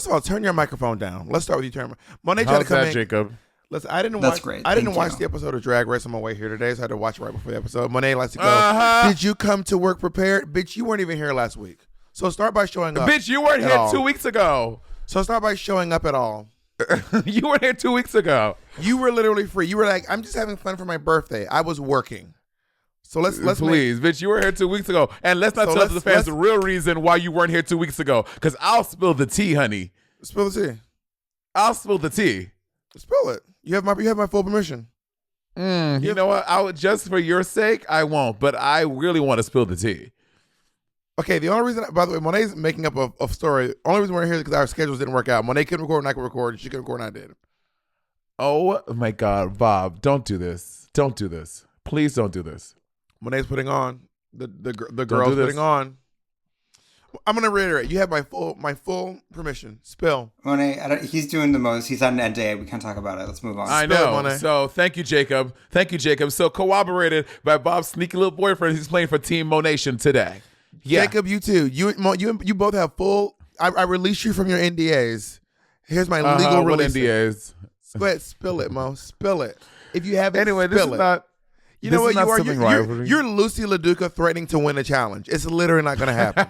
First of all, turn your microphone down. Let's start with you. Monet tried How's to come that, in. Jacob? Listen, I didn't That's watch. great. I didn't Thank watch you. the episode of Drag Race on my way here today, so I had to watch it right before the episode. Monet likes to go. Did you come to work prepared, bitch? You weren't even here last week. So start by showing up. Bitch, you weren't here 2 weeks ago. So start by showing up at all. You weren't here 2 weeks ago. You were literally free. You were like, I'm just having fun for my birthday. I was working. So let's please, bitch. You were here 2 weeks ago, and let's not tell the fans the real reason why you weren't here 2 weeks ago. Because I'll spill the tea, honey. Spill the tea. I'll spill the tea. Spill it. You have my full permission. You know what? I would, just for your sake, I won't. But I really want to spill the tea. Okay. The only reason, by the way, Monet's making up a story. The only reason we're here is because our schedules didn't work out. Monet couldn't record, and I could record, and she couldn't record, and I did. Oh my God, Bob! Don't do this. Don't do this. Please don't do this. Monet's putting on the girl's putting on. I'm gonna reiterate. You have my full permission. Spill. Monet, he's doing the most. He's on an NDA. We can't talk about it. Let's move on. I know. So thank you, Jacob. Thank you, Jacob. So corroborated by Bob's sneaky little boyfriend who's playing for Team Monation today. Yeah. Jacob, you too. You both have full. I release you from your NDAs. Here's my legal release. What NDAs? Go ahead, spill it, Mo. Spill it. If you haven't, anyway, this spill is it. not. You know what? Rivalry. You're Lucy LaDuca threatening to win a challenge. It's literally not going to happen.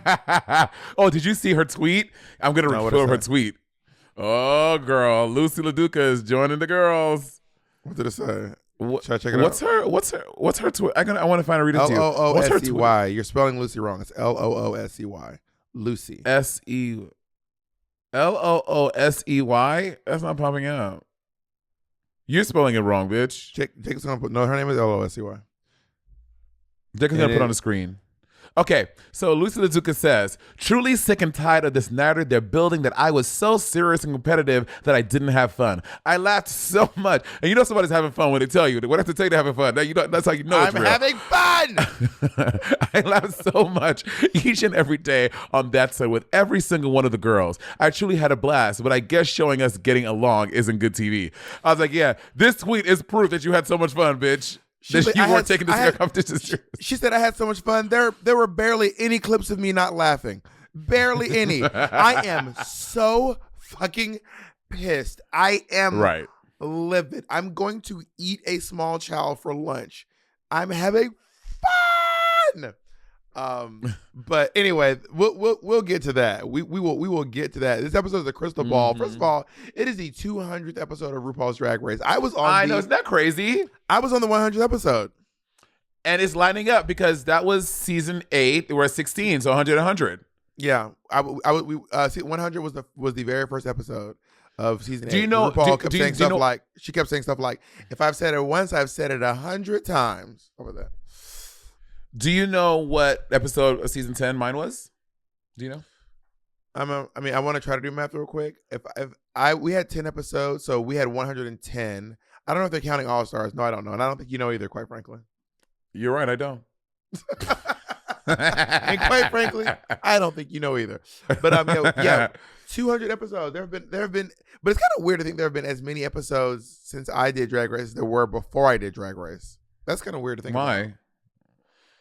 Oh, did you see her tweet? I'm going to reveal her tweet. Oh, girl. Lucy LaDuca is joining the girls. What did it say? Should I check it out? What's her tweet? I want to find a read it to you. Loosey. You're spelling Lucy wrong. It's Loosey. Lucy. Loosey. That's not popping out. You're spelling it wrong, bitch. Jacob's going to put, no, her name is Loosey. Jacob's going to put on the screen. Okay, so Lucy LaDuca says, truly sick and tired of this narrative they're building that I was so serious and competitive that I didn't have fun. I laughed so much. And you know somebody's having fun when they tell you. What have to tell you they're having fun? That's how you know it's real. I'm having fun! I laughed so much each and every day on that set with every single one of the girls. I truly had a blast, but I guess showing us getting along isn't good TV. I was like, yeah, this tweet is proof that you had so much fun, bitch. That you weren't taking this competition serious. She said I had so much fun. There were barely any clips of me not laughing. Barely any. I am so fucking pissed. I am livid. I'm going to eat a small child for lunch. I'm having fun. But anyway, we'll get to that. We will get to that. This episode is a crystal ball. First of all, it is the 200th episode of RuPaul's Drag Race. I know, isn't that crazy? I was on the 100th episode, and it's lining up because that was season 8. We're at 16, so 100, 100. Yeah, 100 was the very first episode of season 8. Do you know? RuPaul kept saying stuff like, she kept saying stuff like, if I've said it once, I've said it 100 times over that. Do you know what episode of season 10 mine was? Do you know? I want to try to do math real quick. We had 10 episodes, so we had 110. I don't know if they're counting All Stars. No, I don't know, and I don't think you know either. Quite frankly, you're right. I don't. And quite frankly, I don't think you know either. But yeah, 200 episodes. There have been, but it's kind of weird to think there have been as many episodes since I did Drag Race as there were before I did Drag Race. That's kind of weird to think.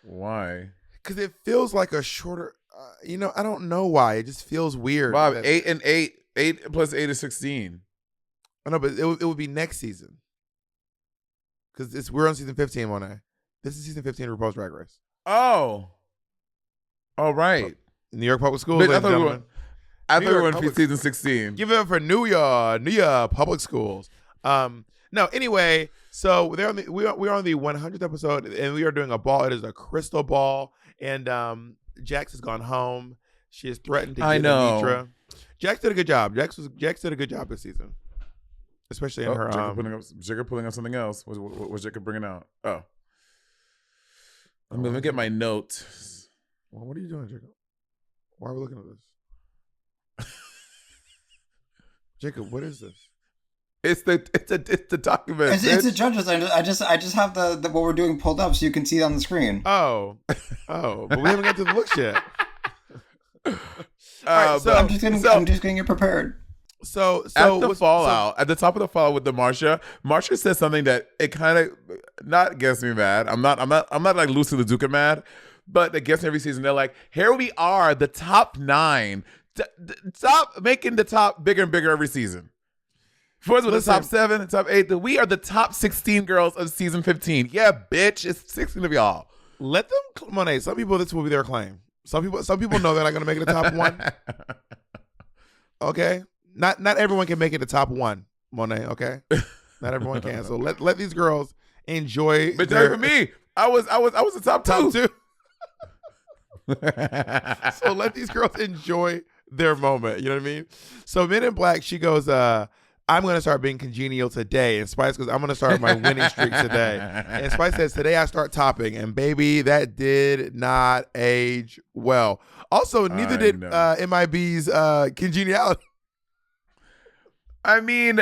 Why? Because it feels like a shorter. I don't know why. It just feels weird. Bob, 8 and 8. 8 plus 8 is 16. I know, but it would be next season. Because we're on season 15, Monet. This is season 15 of RuPaul's Drag Race. Oh. All right. New York Public Schools, ladies and gentlemen. I thought we were on season 16. Give it up for New York Public Schools. No, anyway, so we are on the 100th episode, and we are doing a ball. It is a crystal ball, and Jax has gone home. She has threatened to get Anitra. Jax did a good job. Jax did a good job this season, especially in her. Jacob pulling up something else. What was Jacob bringing out? Oh, let me get my note. Well, what are you doing, Jacob? Why are we looking at this? Jacob, what is this? It's the document. It's the judges. I just have the what we're doing pulled up so you can see it on the screen. Oh, but we haven't got to the looks yet. Right, so I'm just getting it prepared. So at the fallout, at the top of the fallout with the Marsha said something that it kind of not gets me mad. I'm not like Lucy LaDuca mad, but it gets me every season. They're like, here we are, the top 9 Stop making the top bigger and bigger every season. First with the top 7, top 8. We are the top 16 girls of season 15. Yeah, bitch. It's 16 of y'all. Let them, Monet. Some people, this will be their claim. Some people know they're not going to make it the top 1. Okay, not everyone can make it the top 1, Monet. Okay, not everyone can. So let these girls enjoy. But for me, I was the top 2. So let these girls enjoy their moment. You know what I mean? So Men in Black, she goes, I'm going to start being congenial today. And Spice goes, I'm going to start my winning streak today. And Spice says, today I start topping. And baby, that did not age well. Also, neither did MIB's congeniality. I mean,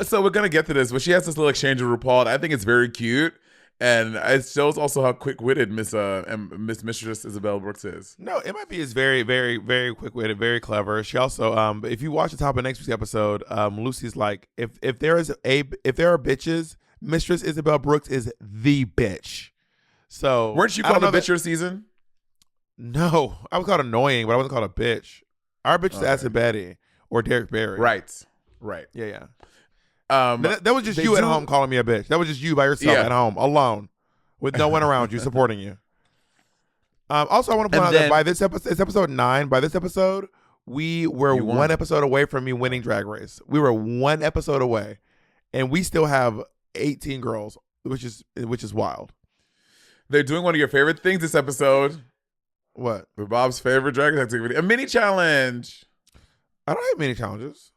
so we're going to get to this, but she has this little exchange with RuPaul. I think it's very cute. And it shows also how quick-witted Mistress Isabel Brooks is. No, MIB is very, very, very quick-witted, very clever. She also, if you watch the top of next week's episode, Lucy's like, if there are bitches, Mistress Isabel Brooks is the bitch. So weren't you called a bitch your season? No, I was called annoying, but I wasn't called a bitch. Our bitch is Acid Betty or Derek Barry. Right. Yeah. That was just you at home calling me a bitch. That was just you by yourself at home, alone, with no one around you supporting you. Also, I want to point out that by this episode, it's episode 9. By this episode, we were one episode away from me winning Drag Race. We were one episode away, and we still have 18 girls, which is wild. They're doing one of your favorite things this episode. What? Bob's favorite Drag Race activity, a mini challenge. I don't have many challenges.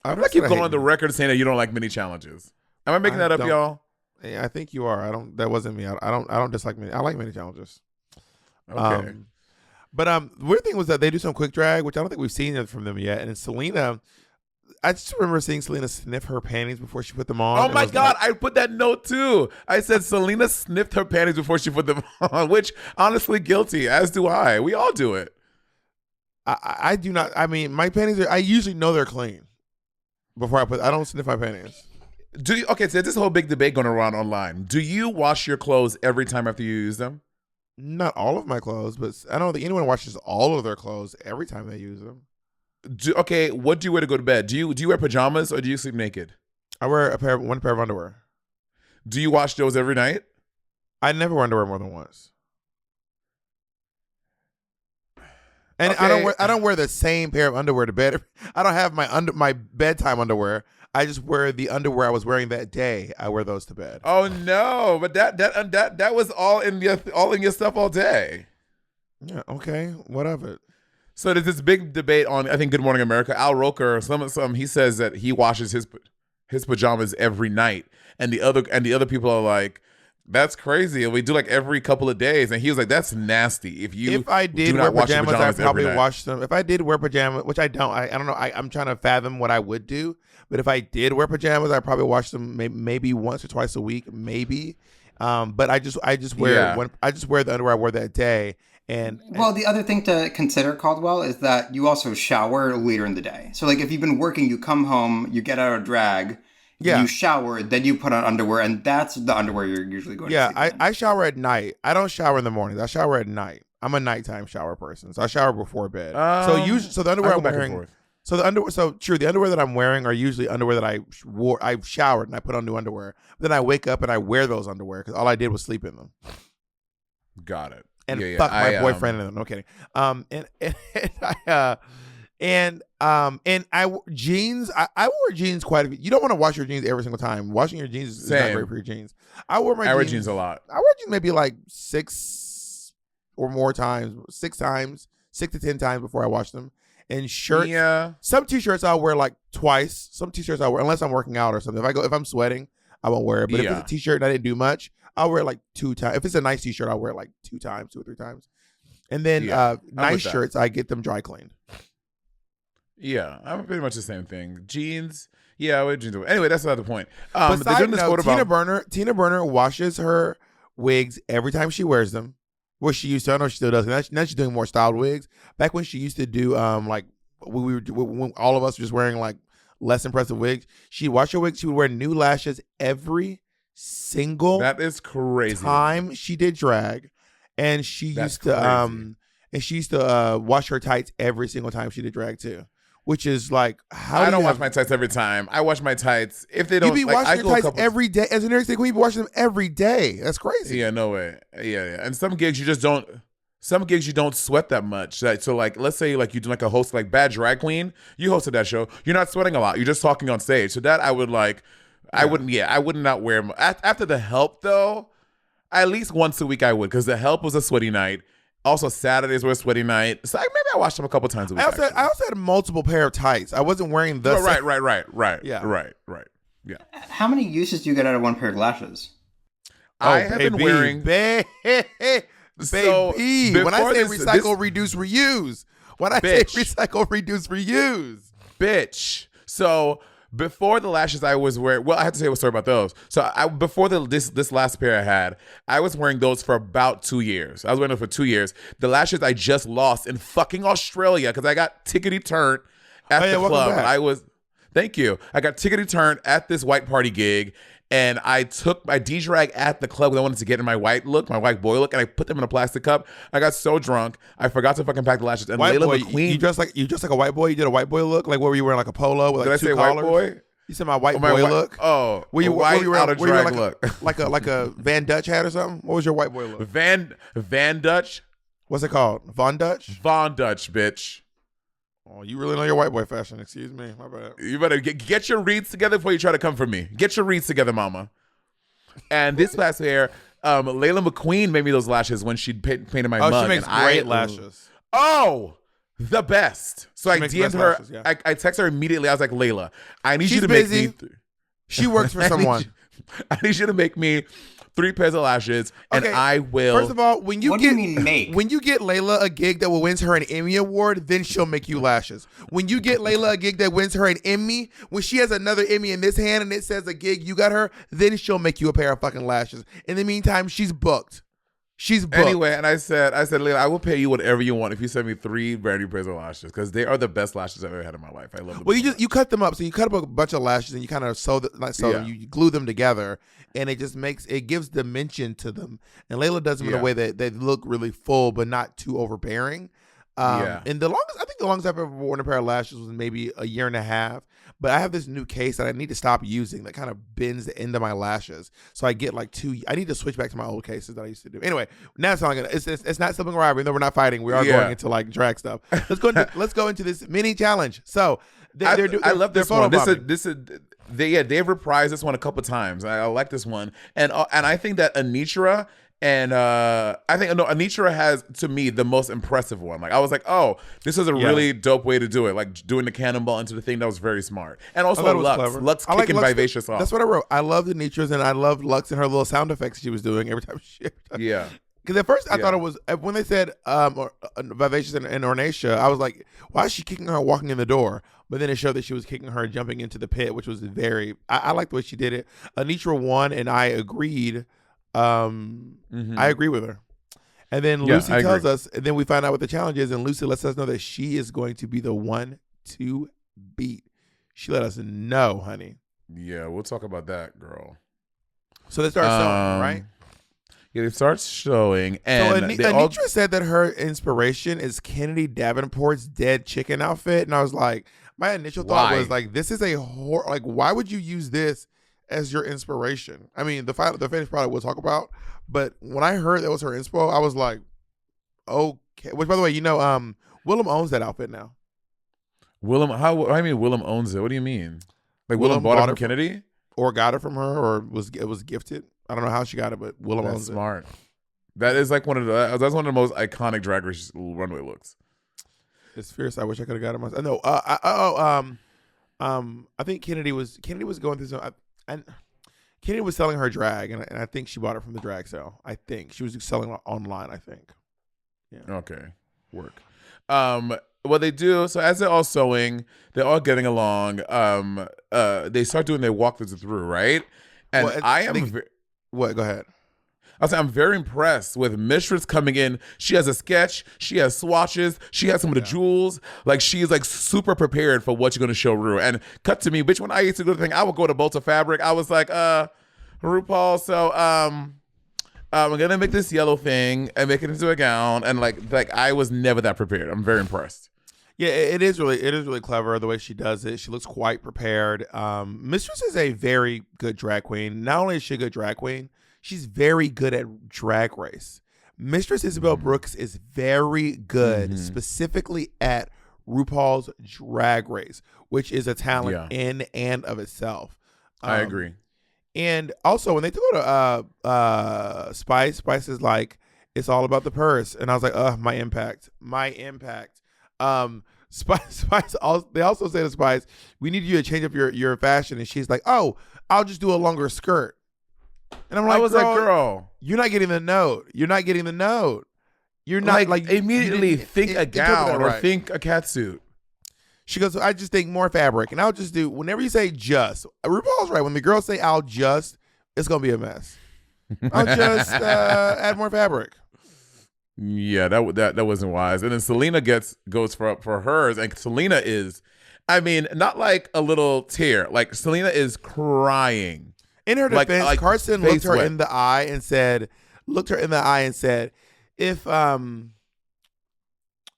I keep going on the record saying that you don't like mini challenges. Am I making that up, y'all? Yeah, I think you are. That wasn't me. I don't dislike mini. I like mini challenges. Okay. But the weird thing was that they do some quick drag, which I don't think we've seen from them yet. And Selena, I just remember seeing Selena sniff her panties before she put them on. Oh my God, I put that note too. I said Selena sniffed her panties before she put them on, which honestly guilty, as do I. We all do it. I do not. I mean, my panties I usually know they're clean. I don't sniff my panties. So there's this whole big debate going around online. Do you wash your clothes every time after you use them? Not all of my clothes, but I don't think anyone washes all of their clothes every time they use them. What do you wear to go to bed? Do you wear pajamas or do you sleep naked? I wear one pair of underwear. Do you wash those every night? I never wear underwear more than once. And I don't wear the same pair of underwear to bed. I don't have my bedtime underwear. I just wear the underwear I was wearing that day. I wear those to bed. Oh no! But that was all in your stuff all day. Yeah. Okay. Whatever. So there's this big debate on, I think, Good Morning America. Al Roker, he says that he washes his pajamas every night, and the other people are like, that's crazy. And we do like every couple of days. And he was like, that's nasty. If I did wear pajamas, I'd probably wash them. If I did wear pajamas, which I don't, I don't know. I'm trying to fathom what I would do. But if I did wear pajamas, I'd probably wash them maybe once or twice a week, maybe. But I just wear the underwear I wore that day. And the other thing to consider, Caldwell, is that you also shower later in the day. So like if you've been working, you come home, you get out of drag. Yeah. You shower, then you put on underwear, and that's the underwear you're usually going to sleep in. I shower at night. I don't shower in the mornings. I shower at night. I'm a nighttime shower person, so I shower before bed. So the underwear I'm wearing, the underwear that I'm wearing are usually underwear that I showered and I put on new underwear. Then I wake up and I wear those underwear because all I did was sleep in them. Got it. And fuck my boyfriend in them. No kidding. Jeans. I wore jeans quite a bit. You don't want to wash your jeans every single time. Washing your jeans is not great for your jeans. I wear jeans a lot. I wear jeans maybe like 6 or more times, 6 to 10 times before I wash them. And shirts. Yeah. Some t-shirts I'll wear like twice. Some t-shirts I'll wear unless I'm working out or something. If I'm sweating, I won't wear it. But if it's a t-shirt and I didn't do much, I'll wear it like 2 times. If it's a nice t-shirt, I'll wear it like 2 or 3 times. And then nice shirts, I get them dry cleaned. Yeah, I'm pretty much the same thing. Jeans, I wear jeans. Anyway, that's not the point. Tina Burner washes her wigs every time she wears them. Well, she used to. I know she still does. Now she's doing more styled wigs. Back when she used to do like when all of us were just wearing like less impressive wigs, she'd wash her wigs. She would wear new lashes every single that is crazy time she did drag, and she used to and she used to wash her tights every single time she did drag too. Which is like, how I don't wash my tights every time. I wash my tights if they don't. You be washing your tights every day as an New York City queen. You be washing them every day. That's crazy. Yeah, no way. Yeah. And some gigs you just don't. Some gigs you don't sweat that much. So like, let's say like you do like a host like Bad Drag Queen. You hosted that show. You're not sweating a lot. You're just talking on stage. So that I would like. I wouldn't. Yeah, I would not wear. After the Help though, at least once a week I would, because the Help was a sweaty night. Also, Saturdays were a sweaty night. So maybe I watched them a couple times a week. I also had multiple pair of tights. I wasn't wearing the right. Yeah. Right. Yeah. How many uses do you get out of one pair of lashes? I have been wearing... Baby. So, when I say recycle, reduce, reuse. When I say recycle, reduce, reuse. Bitch. So... Before the lashes I was wearing, well, I have to say a story about those. So before this last pair I had, I was wearing those for about 2 years. I was wearing them for 2 years. The lashes I just lost in fucking Australia because I got tickety turned at the club. Thank you. I got tickety turned at this white party gig, and I took my D-drag at the club because I wanted to get in my white look, my white boy look, and I put them in a plastic cup. I got so drunk, I forgot to fucking pack the lashes. And white Layla boy, McQueen, you dressed like a white boy. You did a white boy look. Like what were you wearing? Like a polo with like did I two say collars? White boy? You said my white boy look. Oh, were you white out of drag look? like a Van Dutch hat or something? What was your white boy look? Van Dutch. What's it called? Von Dutch? Von Dutch, bitch. Oh, you really know your white boy fashion. Excuse me. My bad. You better get your reads together before you try to come for me. Get your reads together, mama. And this last hair, Layla McQueen made me those lashes when she painted my mug. Oh, she makes great lashes. Oh, the best. So I DM'd her. Lashes, yeah. I texted her immediately. I was like, Layla, I need She's you to busy. make me. She works for someone. I need you to make me 3 pairs of lashes, and I will. First of all, when you What do you mean make? When you get Layla a gig that will win her an Emmy award, then she'll make you lashes. When you get Layla a gig that wins her an Emmy, when she has another Emmy in this hand and it says a gig you got her, then she'll make you a pair of fucking lashes. In the meantime, she's booked. She's booked. Anyway, and I said, Layla, I will pay you whatever you want if you send me 3 brand new pairs of lashes, because they are the best lashes I've ever had in my life. I love them. Well, you cut them up. So you cut up a bunch of lashes and you kind of sew them, you glue them together, and it just gives dimension to them. And Layla does them in a way that they look really full but not too overbearing. And I think the longest I've ever worn a pair of lashes was maybe a year and a half. But I have this new case that I need to stop using that kind of bends the end of my lashes. So I get like 2. I need to switch back to my old cases that I used to do. Anyway, now it's not it's not Sibling rivalry. No, we're not fighting. We are going into like drag stuff. Let's go into this mini challenge. So I love this one. They've reprised this one a couple times. I like this one, and I think that Anitra. And Anitra has, to me, the most impressive one. Like I was like, oh, this is a really dope way to do it. Like doing the cannonball into the thing, that was very smart. And also Luxx kicking Vivacious off. That's what I wrote. I loved Anitra's, and I loved Luxx and her little sound effects she was doing every time she. Yeah. Because at first I thought it was, when they said Vivacious and Ornacia, I was like, why is she kicking her walking in the door? But then it showed that she was kicking her jumping into the pit, which was I like the way she did it. Anitra won, and I agreed. I agree with her. And then Lucy tells us, and then we find out what the challenge is, and Lucy lets us know that she is going to be the one to beat. She let us know, honey. Yeah, we'll talk about that, girl. So they start showing, right? Yeah, they start showing. And so Anitra said that her inspiration is Kennedy Davenport's dead chicken outfit. And I was like, my initial thought was like, this is a horror. Like, why would you use this as your inspiration? I mean, the finished product we'll talk about, but when I heard that was her inspo, I was like, okay. Which, by the way, Willem owns that outfit now. Willem, how I mean Willem owns it? What do you mean? Like Willem bought it from Kennedy, or got it from her, or it was gifted? I don't know how she got it, but Willem owns smart. That is like that's one of the most iconic Drag Race runway looks. It's fierce. I wish I could have got it myself. No, I think Kennedy was going through some. And Kennedy was selling her drag, and I think she bought it from the drag sale. I think she was selling it online. I think. Yeah. Okay. Work. What they do, so as they're all sewing, they're all getting along. They start doing their walkthroughs through, right? And Go ahead. I'm very impressed with Mistress coming in. She has a sketch. She has swatches. She has some of the jewels. Like, she's like super prepared for what you're going to show Ru. And cut to me, bitch, when I used to do the thing, I would go to Bolta Fabric. I was like, RuPaul, so I'm gonna make this yellow thing and make it into a gown, and like I was never that prepared. I'm very impressed. Yeah, it is really clever the way she does it. She looks quite prepared. Mistress is a very good drag queen. Not only is she a good drag queen, she's very good at Drag Race. Mistress Isabel Brooks is very good, specifically at RuPaul's Drag Race, which is a talent in and of itself. I agree. And also, when they go to Spice is like, it's all about the purse, and I was like, my impact. Spice they also say to Spice, we need you to change up your fashion, and she's like, oh, I'll just do a longer skirt. And I'm like, girl, you're not getting the note. You're not like immediately think a gown or think a catsuit. She goes, I just think more fabric, and I'll just do, whenever you say just, RuPaul's right, when the girls say I'll just, it's gonna be a mess. I'll just add more fabric. Yeah, that wasn't wise. And then Selena goes for hers, and Selena is, I mean, not like a little tear. Like Selena is crying. In her defense, Carson looked her in the eye and said, if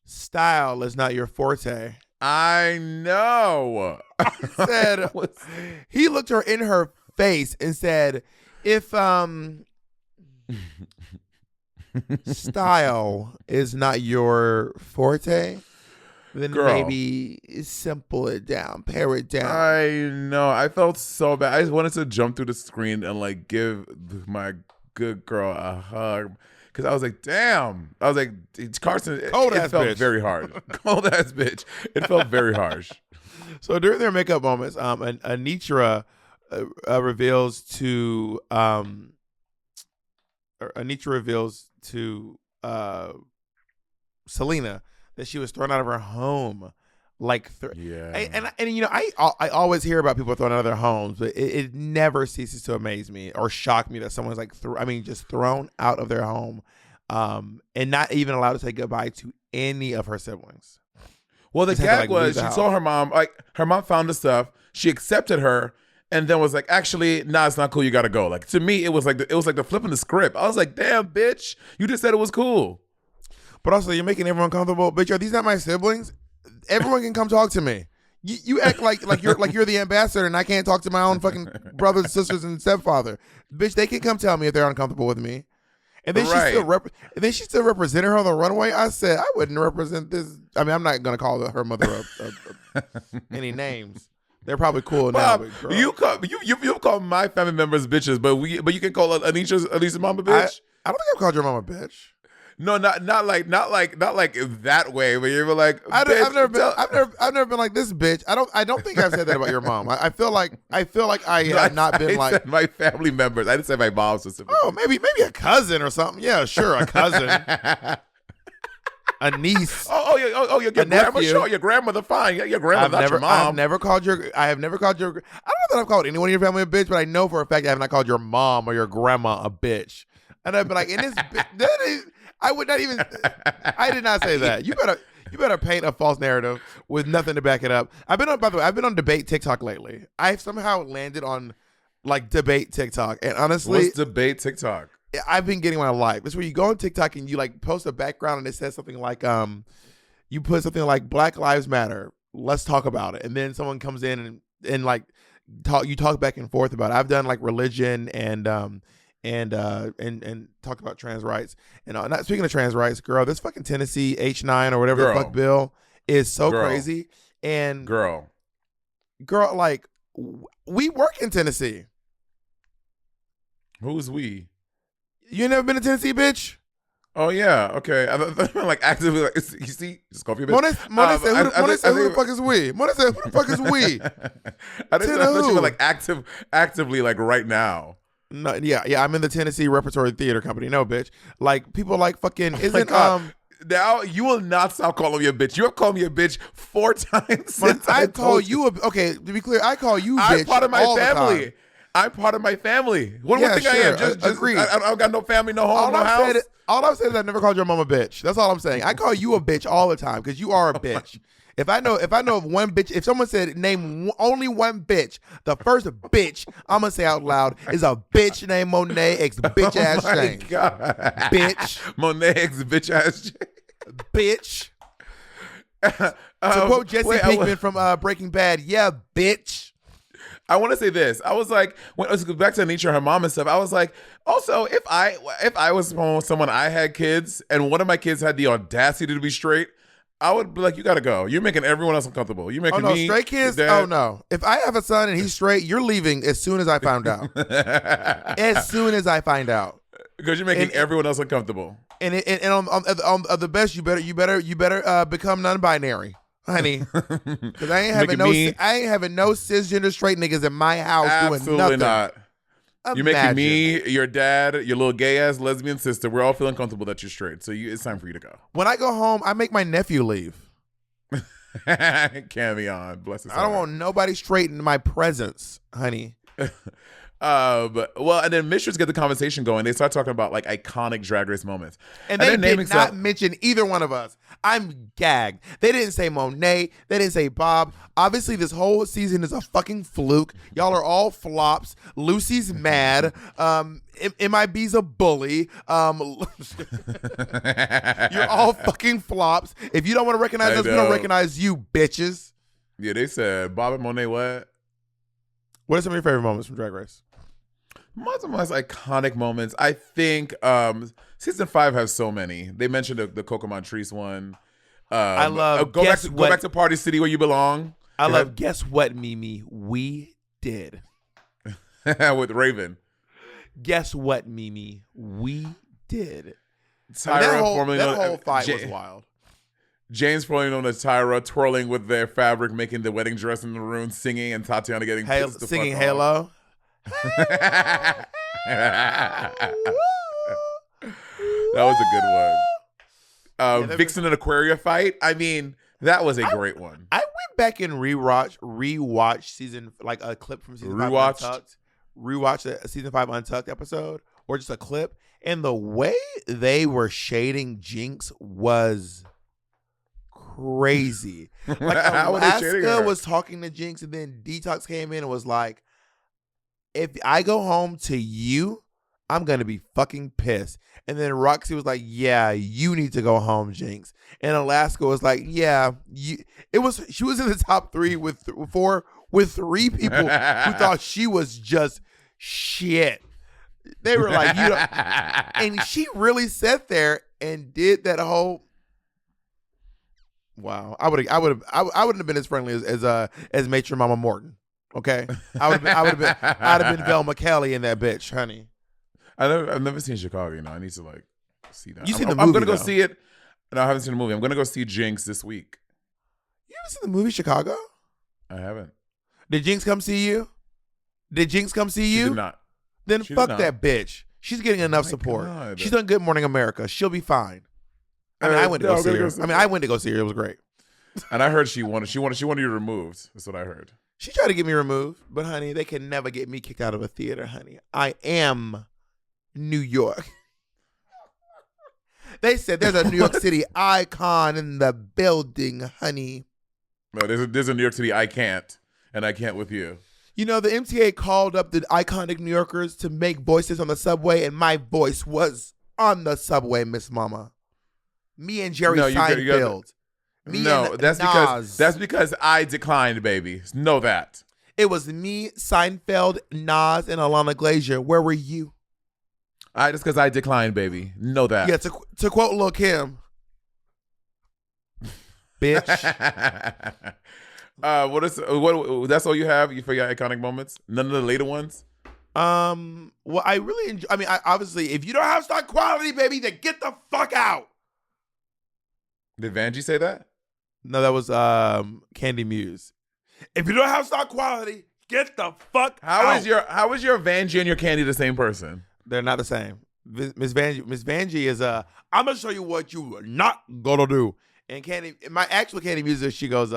style is not your forte. I know. Said he looked her in her face and said, if style is not your forte, then maybe simple it down, pare it down. I know. I felt so bad. I just wanted to jump through the screen and like give my good girl a hug. Because I was like, damn. I was like, Carson, it felt very hard. Cold ass bitch. It felt very harsh. So during their makeup moments, Anitra reveals to Selena that she was thrown out of her home. And you know, I always hear about people thrown out of their homes, but it never ceases to amaze me or shock me that someone's like just thrown out of their home, and not even allowed to say goodbye to any of her siblings. Well, the gag was she saw her mom, like her mom found the stuff, she accepted her, and then was like, actually, nah, it's not cool, you gotta go. Like, to me, it was like the flipping the script. I was like, damn, bitch, you just said it was cool. But also, you're making everyone comfortable. Bitch, are these not my siblings? Everyone can come talk to me. You act like you're the ambassador, and I can't talk to my own fucking brothers, sisters, and stepfather. Bitch, they can come tell me if they're uncomfortable with me. And then she still represented her on the runway. I said I wouldn't represent this. I mean, I'm not gonna call her mother any names. They're probably cool Bob, now. But you call my family members bitches, but you can call Anita's mama bitch. I don't think I've called your mama bitch. No, not like that way. But you were like, I've never been like this bitch. I don't think I've said that about your mom. I feel like I have not been like said my family members. I didn't say my mom specifically. Oh, maybe a cousin or something. Yeah, sure, a cousin, a niece. Your grandma. Sure, your grandmother. Fine. Your grandmother. Not your mom. I have never called your. I don't know that I've called anyone in your family a bitch, but I know for a fact I have not called your mom or your grandma a bitch. And I've been like, in this. That is. I would not even. I did not say that. You better paint a false narrative with nothing to back it up. By the way, I've been on debate TikTok lately. I've somehow landed on like debate TikTok, and honestly, what's debate TikTok? I've been getting my life. It's where you go on TikTok and you like post a background and it says something like you put something like Black Lives Matter. Let's talk about it, and then someone comes in and like talk back and forth about it. I've done like religion and talk about trans rights. And not speaking of trans rights, girl, this fucking Tennessee H9 or whatever the fuck bill is so crazy. And girl, like we work in Tennessee. Who's we? You ain't never been to Tennessee, bitch? Oh yeah, okay. I'm like actively like, you see, just call your bitch. Monet said, who the fuck is we? Monet said, who the fuck is we? I thought you were like actively like right now. No, yeah, I'm in the Tennessee Repertory Theater Company. No, bitch. Like people like fucking now you will not stop calling me a bitch. You have called me a bitch 4 times since I call you okay, to be clear, I call you bitch. I'm part of my family. I'm part of my family. What do you think I am? Just agreed. I don't got no family, no home, no house. All I've said is I've never called your mom a bitch. That's all I'm saying. I call you a bitch all the time because you are a bitch. If I know of one bitch, if someone said name only one bitch, the first bitch I'm gonna say out loud is a bitch named Monet X bitch ass Shane. God. Bitch. Monet X bitch ass Shane. Bitch. To quote Jesse Pinkman from Breaking Bad, yeah, bitch. I want to say this. I was like, when let's go back to Anitra, her mom and stuff. I was like, also, if I was someone, I had kids, and one of my kids had the audacity to be straight, I would be like, you gotta go. You're making everyone else uncomfortable. You're making me straight kids. Oh no! If I have a son and he's straight, you're leaving as soon as I found out. As soon as I find out, because you're making everyone else uncomfortable. And on the best, you better become non-binary, honey. Because I ain't having no cisgender straight niggas in my house doing nothing. Not. You're making me, your dad, your little gay ass lesbian sister. We're all feeling comfortable that you're straight. So it's time for you to go. When I go home, I make my nephew leave. Cammy on, bless his heart. I don't want nobody straight in my presence, honey. And then Mistress get the conversation going. They start talking about like iconic Drag Race moments, and they did not mention either one of us. I'm gagged. They didn't say Monet. They didn't say Bob. Obviously, this whole season is a fucking fluke. Y'all are all flops. Lucy's mad. MIB's a bully. You're all fucking flops. If you don't want to recognize us, we don't recognize you, bitches. Yeah, they said Bob and Monet. What are some of your favorite moments from Drag Race? Most of my iconic moments, I think season 5 has so many. They mentioned the Coco Montrese one. I love go back to Party City where you belong. I love Guess What, Mimi? We did. With Raven. Guess what, Mimi? We did. Tyra, that whole fight was wild. James formerly known as Tyra, twirling with their fabric, making the wedding dress in the room, singing, and Tatiana getting singing Halo. That was a good one. Vixen and Aquaria fight. I mean, that was a great one. I went back and rewatched season, like a clip from season 5 Untucked. Rewatched the season 5 Untucked episode, or just a clip, and the way they were shading Jinx was crazy. Like Alaska was talking to Jinx, and then Detox came in and was like, if I go home to you, I'm gonna be fucking pissed. And then Roxy was like, yeah, you need to go home, Jinx. And Alaska was like, yeah, she was in the top 3 with 3 people who thought she was just shit. They were like, you know, and she really sat there and did that whole. Wow, I wouldn't have been as friendly as Matron Mama Morton. Okay, I'd have been Velma Kelly in that bitch, honey. I've never seen Chicago. You know, I need to like see that. You seen the movie? I'm gonna go see it. No, I haven't seen the movie. I'm gonna go see Jinx this week. You haven't seen the movie Chicago? I haven't. Did Jinx come see you? She did not. Then fuck that bitch. She's getting enough support. God. She's on Good Morning America. She'll be fine. I mean, I went to go see her. I went to go see her. It was great. And I heard she wanted you removed. That's what I heard. She tried to get me removed, but honey, they can never get me kicked out of a theater, honey. I am New York. They said there's a New York City icon in the building, honey. No, there's a New York City I can't, and I can't with you. You know, the MTA called up the iconic New Yorkers to make voices on the subway, and my voice was on the subway, Miss Mama. Me and Jerry Seinfeld. That's because I declined, baby. Know that. It was me, Seinfeld, Nas, and Alana Glazier. Where were you? Just because I declined, baby. Know that. Yeah, to quote Lil' Kim. Bitch. What? That's all you have for your iconic moments? None of the later ones? Well, I really enjoy. I mean, obviously, if you don't have stock quality, baby, then get the fuck out. Did Vanjie say that? No, that was Candy Muse. If you don't have stock quality, get the fuck out. How is your Vanjie and your Candy the same person? They're not the same. Miss Vanjie is I'm gonna show you what you not gonna do. And Candy, my actual Candy Muse, she goes,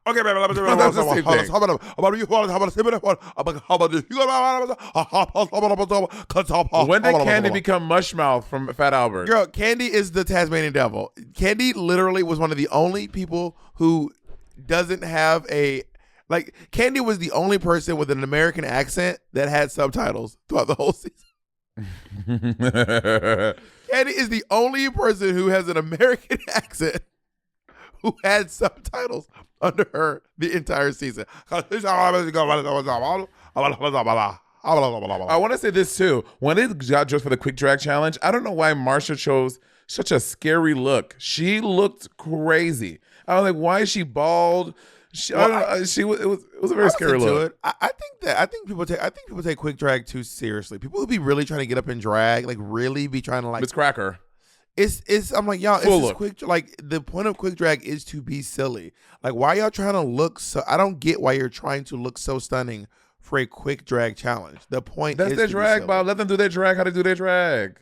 Okay, baby. That's the same thing. When did Candy become Mushmouth from Fat Albert? Girl, Candy is the Tasmanian devil. Candy literally was one of the only people who doesn't have Candy was the only person with an American accent that had subtitles throughout the whole season. Candy is the only person who has an American accent who had subtitles under her the entire season. I want to say this too. When it got dressed for the quick drag challenge, I don't know why Marsha chose such a scary look. She looked crazy. I was like, why is she bald? It was a very scary look. I think people take quick drag too seriously. People who be really trying to get up and drag, like really be trying to Miss Cracker. I'm like, y'all, it's quick. Like the point of quick drag is to be silly. Like, why y'all trying to look so? I don't get why you're trying to look so stunning for a quick drag challenge. The point that's is their drag, Bob. Let them do their drag. How to do their drag?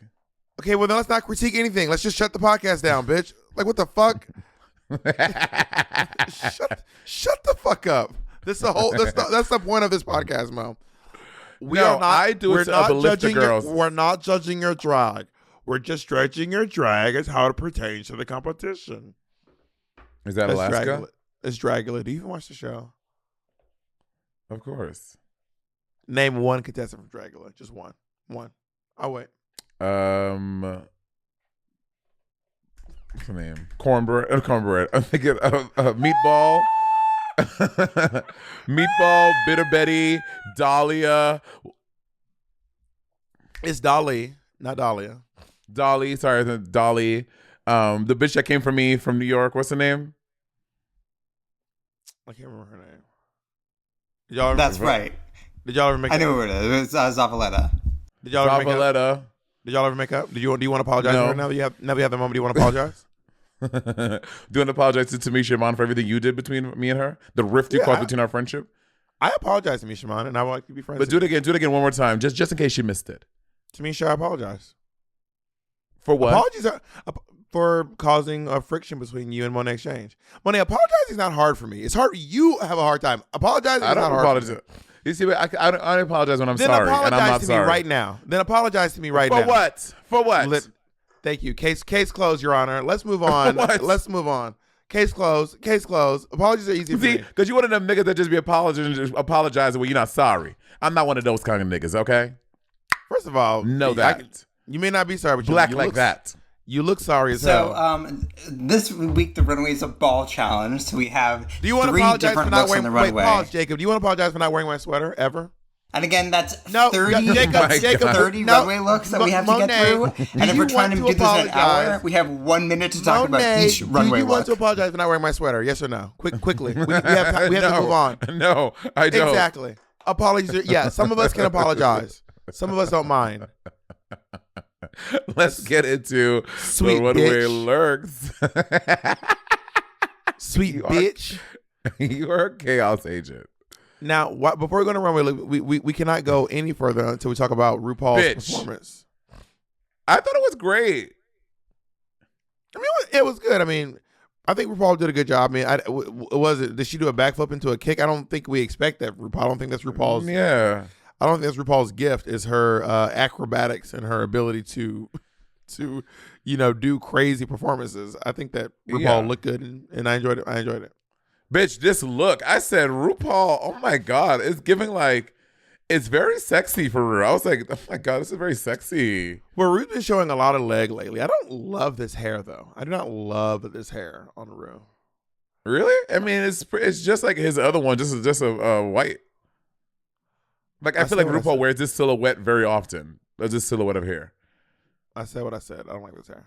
Okay, well then let's not critique anything. Let's just shut the podcast down, bitch. Like, what the fuck? shut the fuck up. That's the point of this podcast, Mo. We're not judging your drag. We're just judging your drag as how it pertains to the competition. Is that Alaska? It's Dragula. Do you even watch the show? Of course. Name one contestant from Dragula. Just one. I'll wait. What's the name? Cornbread. I'm thinking Meatball. Meatball, Bitter Betty, Dahlia. It's Dolly, not Dahlia. Dolly. The bitch that came for me from New York. What's her name? I can't remember her name. That's right. Did y'all ever make up? I know who it is. It's Zavaleta. Did y'all ever make up? Did y'all ever make up? Do you want to apologize for her now that you have the moment? Do you want to apologize? Do you want to apologize to Tamisha Iman for everything you did between me and her? The rift you caused between our friendship? I apologize to Tamisha Iman, and I would like to be friends. But do it again one more time, just in case she missed it. Tamisha, I apologize. For what? Apologies for causing a friction between you and Monet Exchange. Monet, apologizing is not hard for me. It's hard. You have a hard time. Apologizing is not hard for me. You see, I apologize when I'm sorry, and I'm not sorry. Then apologize to me right now. Then apologize to me right now. For what? Thank you. Case closed, Your Honor. Let's move on. Let's move on. Case closed. Apologies are easy for me. Because you're one of them niggas that just be apologizing when you're not sorry. I'm not one of those kind of niggas, okay? First of all, you may not be sorry, but black like that. You look sorry as hell. So this week the runway is a ball challenge. So we have Do you want to three apologize different for not looks wearing? on the runway. Wait, pause, Jacob. Do you want to apologize for not wearing my sweater ever? And again, that's No, 30, Jacob, 30 runway looks that we have to get through. And if we're trying to do this in an hour, we have 1 minute to talk about each runway do you want look. to apologize for not wearing my sweater? Yes or no? Quickly. We have to move on. No, I don't. Exactly. Apologies. Yeah, some of us can apologize. Some of us don't mind. Let's get into Sweet the runway bitch. lurks. Sweet bitch. You are a chaos agent. Now, before we go to runway, we cannot go any further until we talk about RuPaul's performance. I thought it was great. I mean, it was good. I mean, I think RuPaul did a good job. I mean, did she do a backflip into a kick? I don't think we expect that. RuPaul. I don't think that's RuPaul's. Yeah. I don't think that's RuPaul's gift. Is her acrobatics and her ability to do crazy performances. I think that RuPaul looked good and I enjoyed it. Bitch, this look. I said RuPaul. Oh my God, it's giving it's very sexy for Ru. I was like, oh my God, this is very sexy. Well, Ru's been showing a lot of leg lately. I don't love this hair though. I do not love this hair on Ru. Really? I mean, it's just like his other one, just a white. Like I feel like RuPaul wears this silhouette very often. There's this silhouette of hair. I said what I said. I don't like this hair.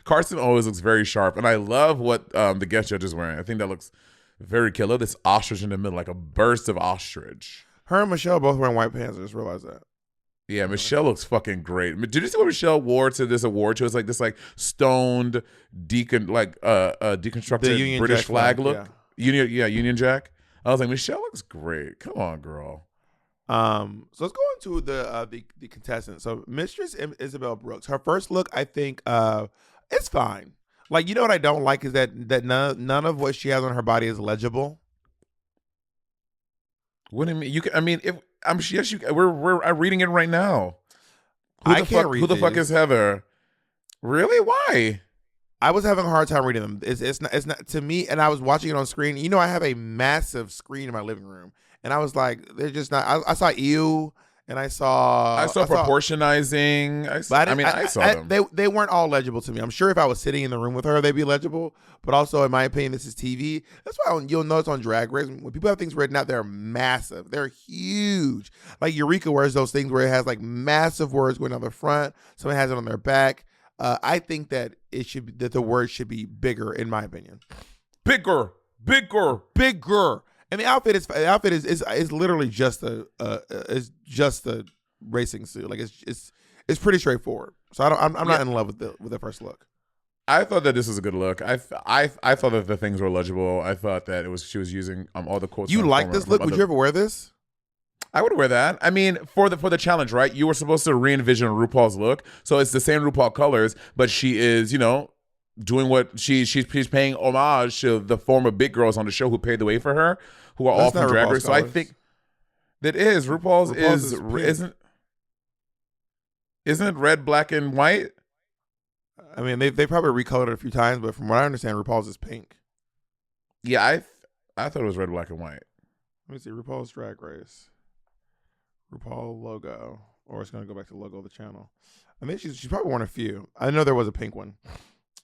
Carson always looks very sharp, and I love what the guest judge is wearing. I think that looks very killer. This ostrich in the middle, like a burst of ostrich. Her and Michelle both wearing white pants. I just realized that. Yeah, Michelle looks fucking great. Did you see what Michelle wore to this award show? It's like this stoned deconstructed British flag look. Yeah. Union Jack. I was like, Michelle looks great. Come on, girl. So let's go into the contestants. So Mistress Isabel Brooks, her first look, I think, it's fine. Like, you know what I don't like is that none of what she has on her body is legible. What do you mean? You can. I mean, if I'm yes, you. I'm reading it right now. I can't read. Who the fuck is Heather? Really? Why? I was having a hard time reading them. It's not to me. And I was watching it on screen. You know, I have a massive screen in my living room, and I was like, they're just not. I saw ew, and I saw proportionizing. I saw them. They weren't all legible to me. I'm sure if I was sitting in the room with her, they'd be legible. But also, in my opinion, this is TV. That's why you'll notice on Drag Race, when people have things written out, they're massive. They're huge. Like Eureka wears those things where it has like massive words going on the front. Someone has it on their back. I think that the word should be bigger, in my opinion. Bigger. And the outfit is literally just a racing suit. Like it's pretty straightforward. So I'm not in love with the first look. I thought that this was a good look. I thought that the things were legible. I thought that she was using all the quotes. You like this look? Would you ever wear this? I would wear that. I mean, for the challenge, right? You were supposed to re-envision RuPaul's look, so it's the same RuPaul colors, but she is, doing what she's paying homage to the former big girls on the show who paved the way for her, who are all from Drag Race. So I think that is RuPaul's isn't it red, black, and white? I mean, they probably recolored it a few times, but from what I understand, RuPaul's is pink. Yeah, I thought it was red, black, and white. Let me see RuPaul's Drag Race. RuPaul logo, or it's gonna go back to the logo of the channel. I mean, she's probably worn a few. I know there was a pink one,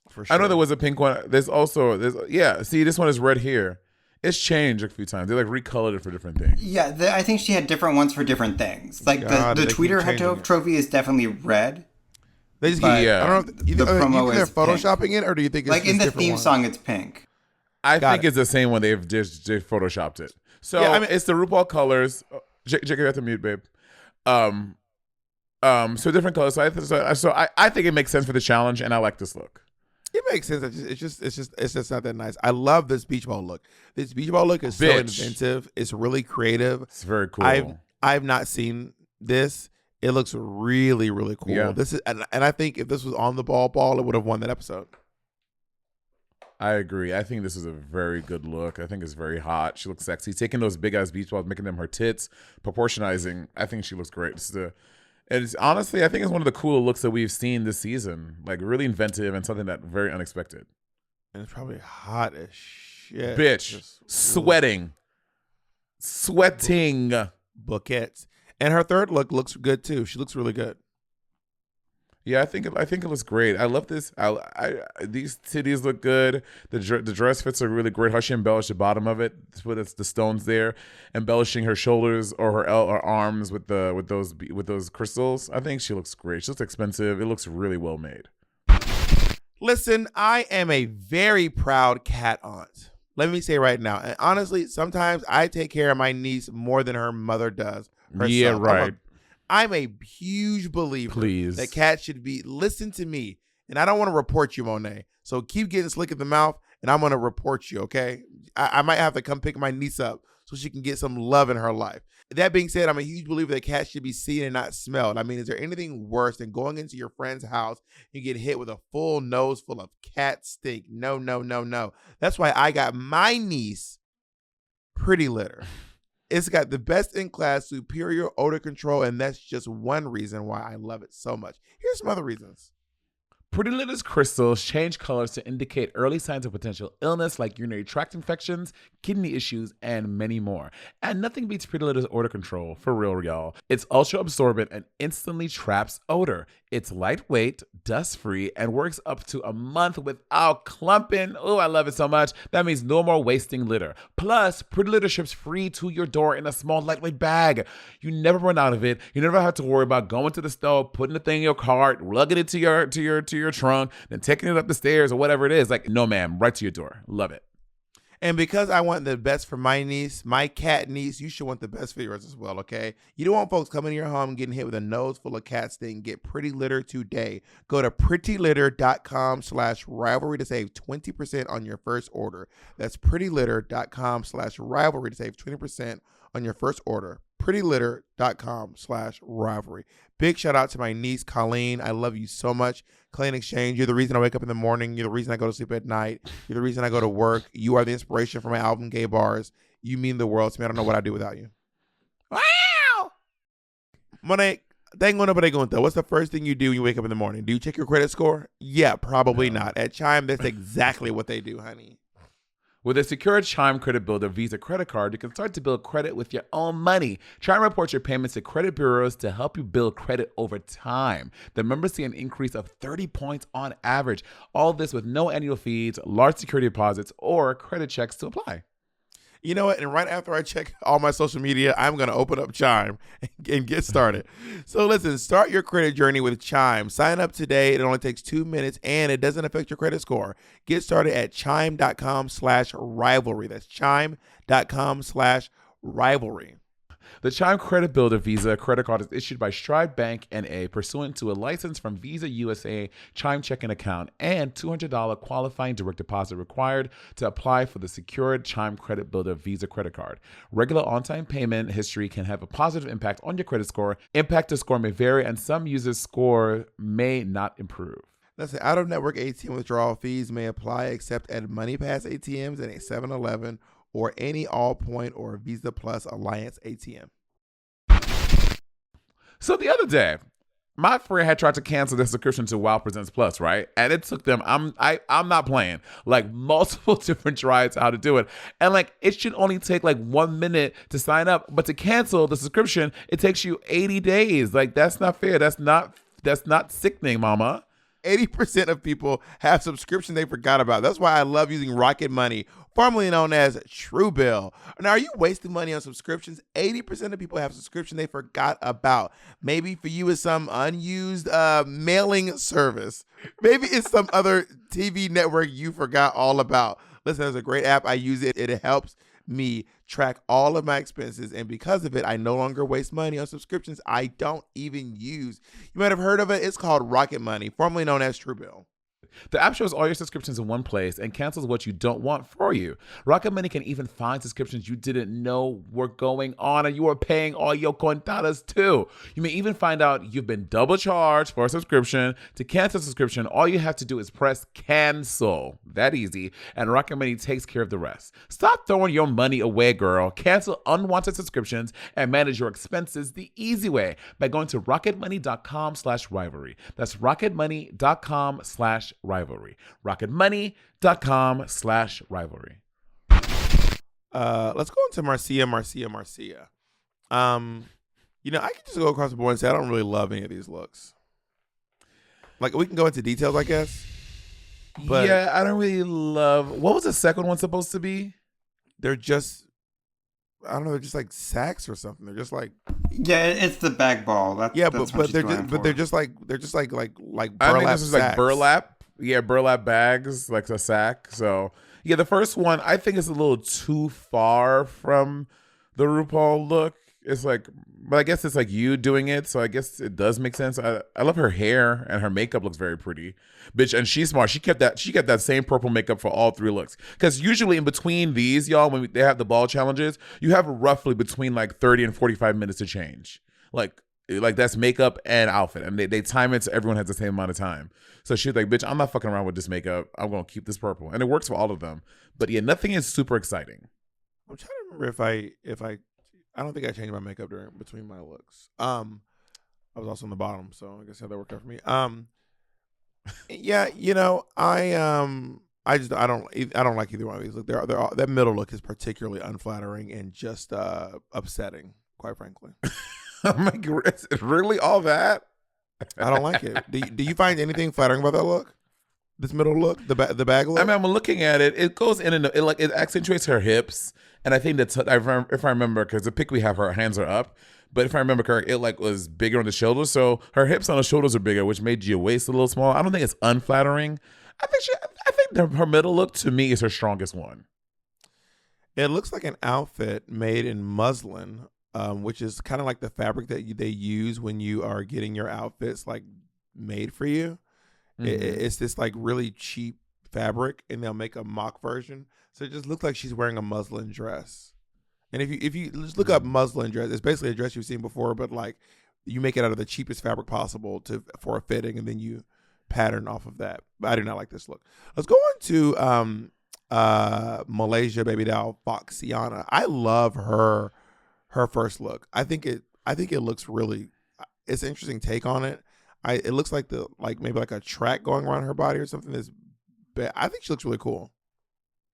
for sure. I know there was a pink one. There's see, this one is red here. It's changed a few times. They like recolored it for different things. Yeah, I think she had different ones for different things. Like the tweeter head trophy is definitely red. They just I don't know. You think they're photoshopping it, or do you think it's like in the theme song it's pink? I think it's the same one. They've just photoshopped it. So yeah, I mean, it's the RuPaul colors. Jake, you have to mute, babe. So different colors. So I think it makes sense for the challenge, and I like this look. It makes sense. It's just not that nice. I love this beach ball look. This beach ball look is so inventive. It's really creative. It's very cool. I've not seen this. It looks really, really cool. Yeah. This is, and I think if this was on the ball, it would have won that episode. I agree. I think this is a very good look. I think it's very hot. She looks sexy. Taking those big ass beach balls, making them her tits, proportionizing. I think she looks great. It's honestly, I think it's one of the cooler looks that we've seen this season. Like really inventive and something that very unexpected. And it's probably hot as shit. Bitch, just sweating. Bouquets. And her third look looks good too. She looks really good. Yeah, I think it looks great. I love this. These titties look good. The dress fits are really great. How she embellished the bottom of it with the stones there, embellishing her shoulders or her arms with those crystals. I think she looks great. She looks expensive. It looks really well made. Listen, I am a very proud cat aunt. Let me say right now, and honestly, sometimes I take care of my niece more than her mother does herself. Yeah, right. I'm a huge believer that cats should be, listen to me, and I don't want to report you, Monet. So keep getting slick in the mouth, and I'm going to report you, okay? I might have to come pick my niece up so she can get some love in her life. That being said, I'm a huge believer that cats should be seen and not smelled. I mean, is there anything worse than going into your friend's house and get hit with a full nose full of cat stink? No, no, no, no. That's why I got my niece Pretty Litter. It's got the best in class superior odor control, and that's just one reason why I love it so much. Here's some other reasons. Pretty Litter's crystals change colors to indicate early signs of potential illness like urinary tract infections, kidney issues, and many more. And nothing beats Pretty Litter's odor control, for real, y'all. It's ultra absorbent and instantly traps odor. It's lightweight, dust-free, and works up to a month without clumping. Oh, I love it so much. That means no more wasting litter. Plus, Pretty Litter ships free to your door in a small, lightweight bag. You never run out of it. You never have to worry about going to the store, putting the thing in your cart, lugging it to your trunk, then taking it up the stairs or whatever it is. Like, no, ma'am, right to your door. Love it. And because I want the best for my niece, my cat niece, you should want the best for yours as well, okay? You don't want folks coming to your home and getting hit with a nose full of cat stink. Get Pretty Litter today. Go to prettylitter.com/rivalry to save 20% on your first order. That's prettylitter.com/rivalry to save 20% on your first order. prettylitter.com/rivalry. Big shout out to my niece, Colleen. I love you so much. Colleen Exchange, you're the reason I wake up in the morning. You're the reason I go to sleep at night. You're the reason I go to work. You are the inspiration for my album, Gay Bars. You mean the world to me. I don't know what I'd do without you. Wow! Monet, what's the first thing you do when you wake up in the morning? Do you check your credit score? Yeah, probably not. At Chime, that's exactly what they do, honey. With a secure Chime Credit Builder Visa credit card, you can start to build credit with your own money. Chime reports your payments to credit bureaus to help you build credit over time. The members see an increase of 30 points on average. All this with no annual fees, large security deposits, or credit checks to apply. You know what? And right after I check all my social media, I'm going to open up Chime and get started. So listen, start your credit journey with Chime. Sign up today. It only takes 2 minutes and it doesn't affect your credit score. Get started at chime.com/rivalry. That's chime.com/rivalry. The Chime Credit Builder Visa credit card is issued by Stride Bank N.A. pursuant to a license from Visa USA Chime checking account and $200 qualifying direct deposit required to apply for the secured Chime Credit Builder Visa credit card. Regular on-time payment history can have a positive impact on your credit score. Impact to score may vary, and some users' score may not improve. Listen, out-of-network ATM withdrawal fees may apply except at MoneyPass ATMs and a 7-Eleven or any Allpoint or Visa Plus Alliance ATM. So the other day, my friend had tried to cancel their subscription to Wow Presents Plus, right? And it took them, I'm not playing, like multiple different tries how to do it. And like it should only take like 1 minute to sign up, but to cancel the subscription, it takes you 80 days. Like that's not fair. That's not sickening, mama. 80% of people have subscription they forgot about. That's why I love using Rocket Money, formerly known as Truebill. Now, are you wasting money on subscriptions? 80% of people have subscription they forgot about. Maybe for you it's some unused mailing service. Maybe it's some other TV network you forgot all about. Listen, there's a great app. I use it. It helps me track all of my expenses, and because of it, I no longer waste money on subscriptions I don't even use. You might have heard of it. It's called Rocket Money, formerly known as Truebill. The app shows all your subscriptions in one place and cancels what you don't want for you. Rocket Money can even find subscriptions you didn't know were going on and you are paying all your contadas too. You may even find out you've been double charged for a subscription. To cancel a subscription, all you have to do is press cancel. That easy. And Rocket Money takes care of the rest. Stop throwing your money away, girl. Cancel unwanted subscriptions and manage your expenses the easy way by going to rocketmoney.com/rivalry. That's rocketmoney.com/rivalry. rocketmoney.com/rivalry. Let's go into Marcia. You know, I can just go across the board and say I don't really love any of these looks. Like, we can go into details, I guess. But yeah, I don't really love. What was the second one supposed to be? They're just, I don't know, they're just like sacks or something. They're just like, yeah, it's the bag ball. That's they're just like burlap. I think this is sacks. like burlap. Yeah, burlap bags, like a sack. So yeah, the first one I think is a little too far from the RuPaul look. It's like, but I guess it's like you doing it, so I guess it does make sense. I love her hair and her makeup looks very pretty, bitch. And she's smart. She kept that same purple makeup for all three looks. Because usually in between these, y'all, when they have the ball challenges, you have roughly between like 30 and 45 minutes to change. Like that's makeup and outfit, and they time it so everyone has the same amount of time. So she's like, bitch, I'm not fucking around with this makeup. I'm gonna keep this purple, and it works for all of them. But yeah, nothing is super exciting. I'm trying to remember if I don't think I changed my makeup between my looks. I was also on the bottom, so I guess that worked out for me. Yeah, you know, I don't like either one of these. Look, that middle look is particularly unflattering and just upsetting, quite frankly. I'm like, is it really all that? I don't like it. Do you find anything flattering about that look? This middle look, the bag look. I mean, I'm looking at it. It goes in and it accentuates her hips, and I think that's if I remember, because the pic we have, her hands are up. But if I remember correct, it like was bigger on the shoulders, so her hips on the shoulders are bigger, which made your waist a little small. I don't think it's unflattering. I think her middle look to me is her strongest one. It looks like an outfit made in muslin, which is kind of like the fabric that they use when you are getting your outfits like made for you. Mm-hmm. It's this like really cheap fabric, and they'll make a mock version, so it just looks like she's wearing a muslin dress. And if you just look up muslin dress, it's basically a dress you've seen before, but like you make it out of the cheapest fabric possible for a fitting, and then you pattern off of that. But I do not like this look. Let's go on to Malaysia baby doll Foxiana. I love her first look. I think it looks really. It's an interesting take on it. It looks like maybe like a track going around her body or something. That's bad. I think she looks really cool.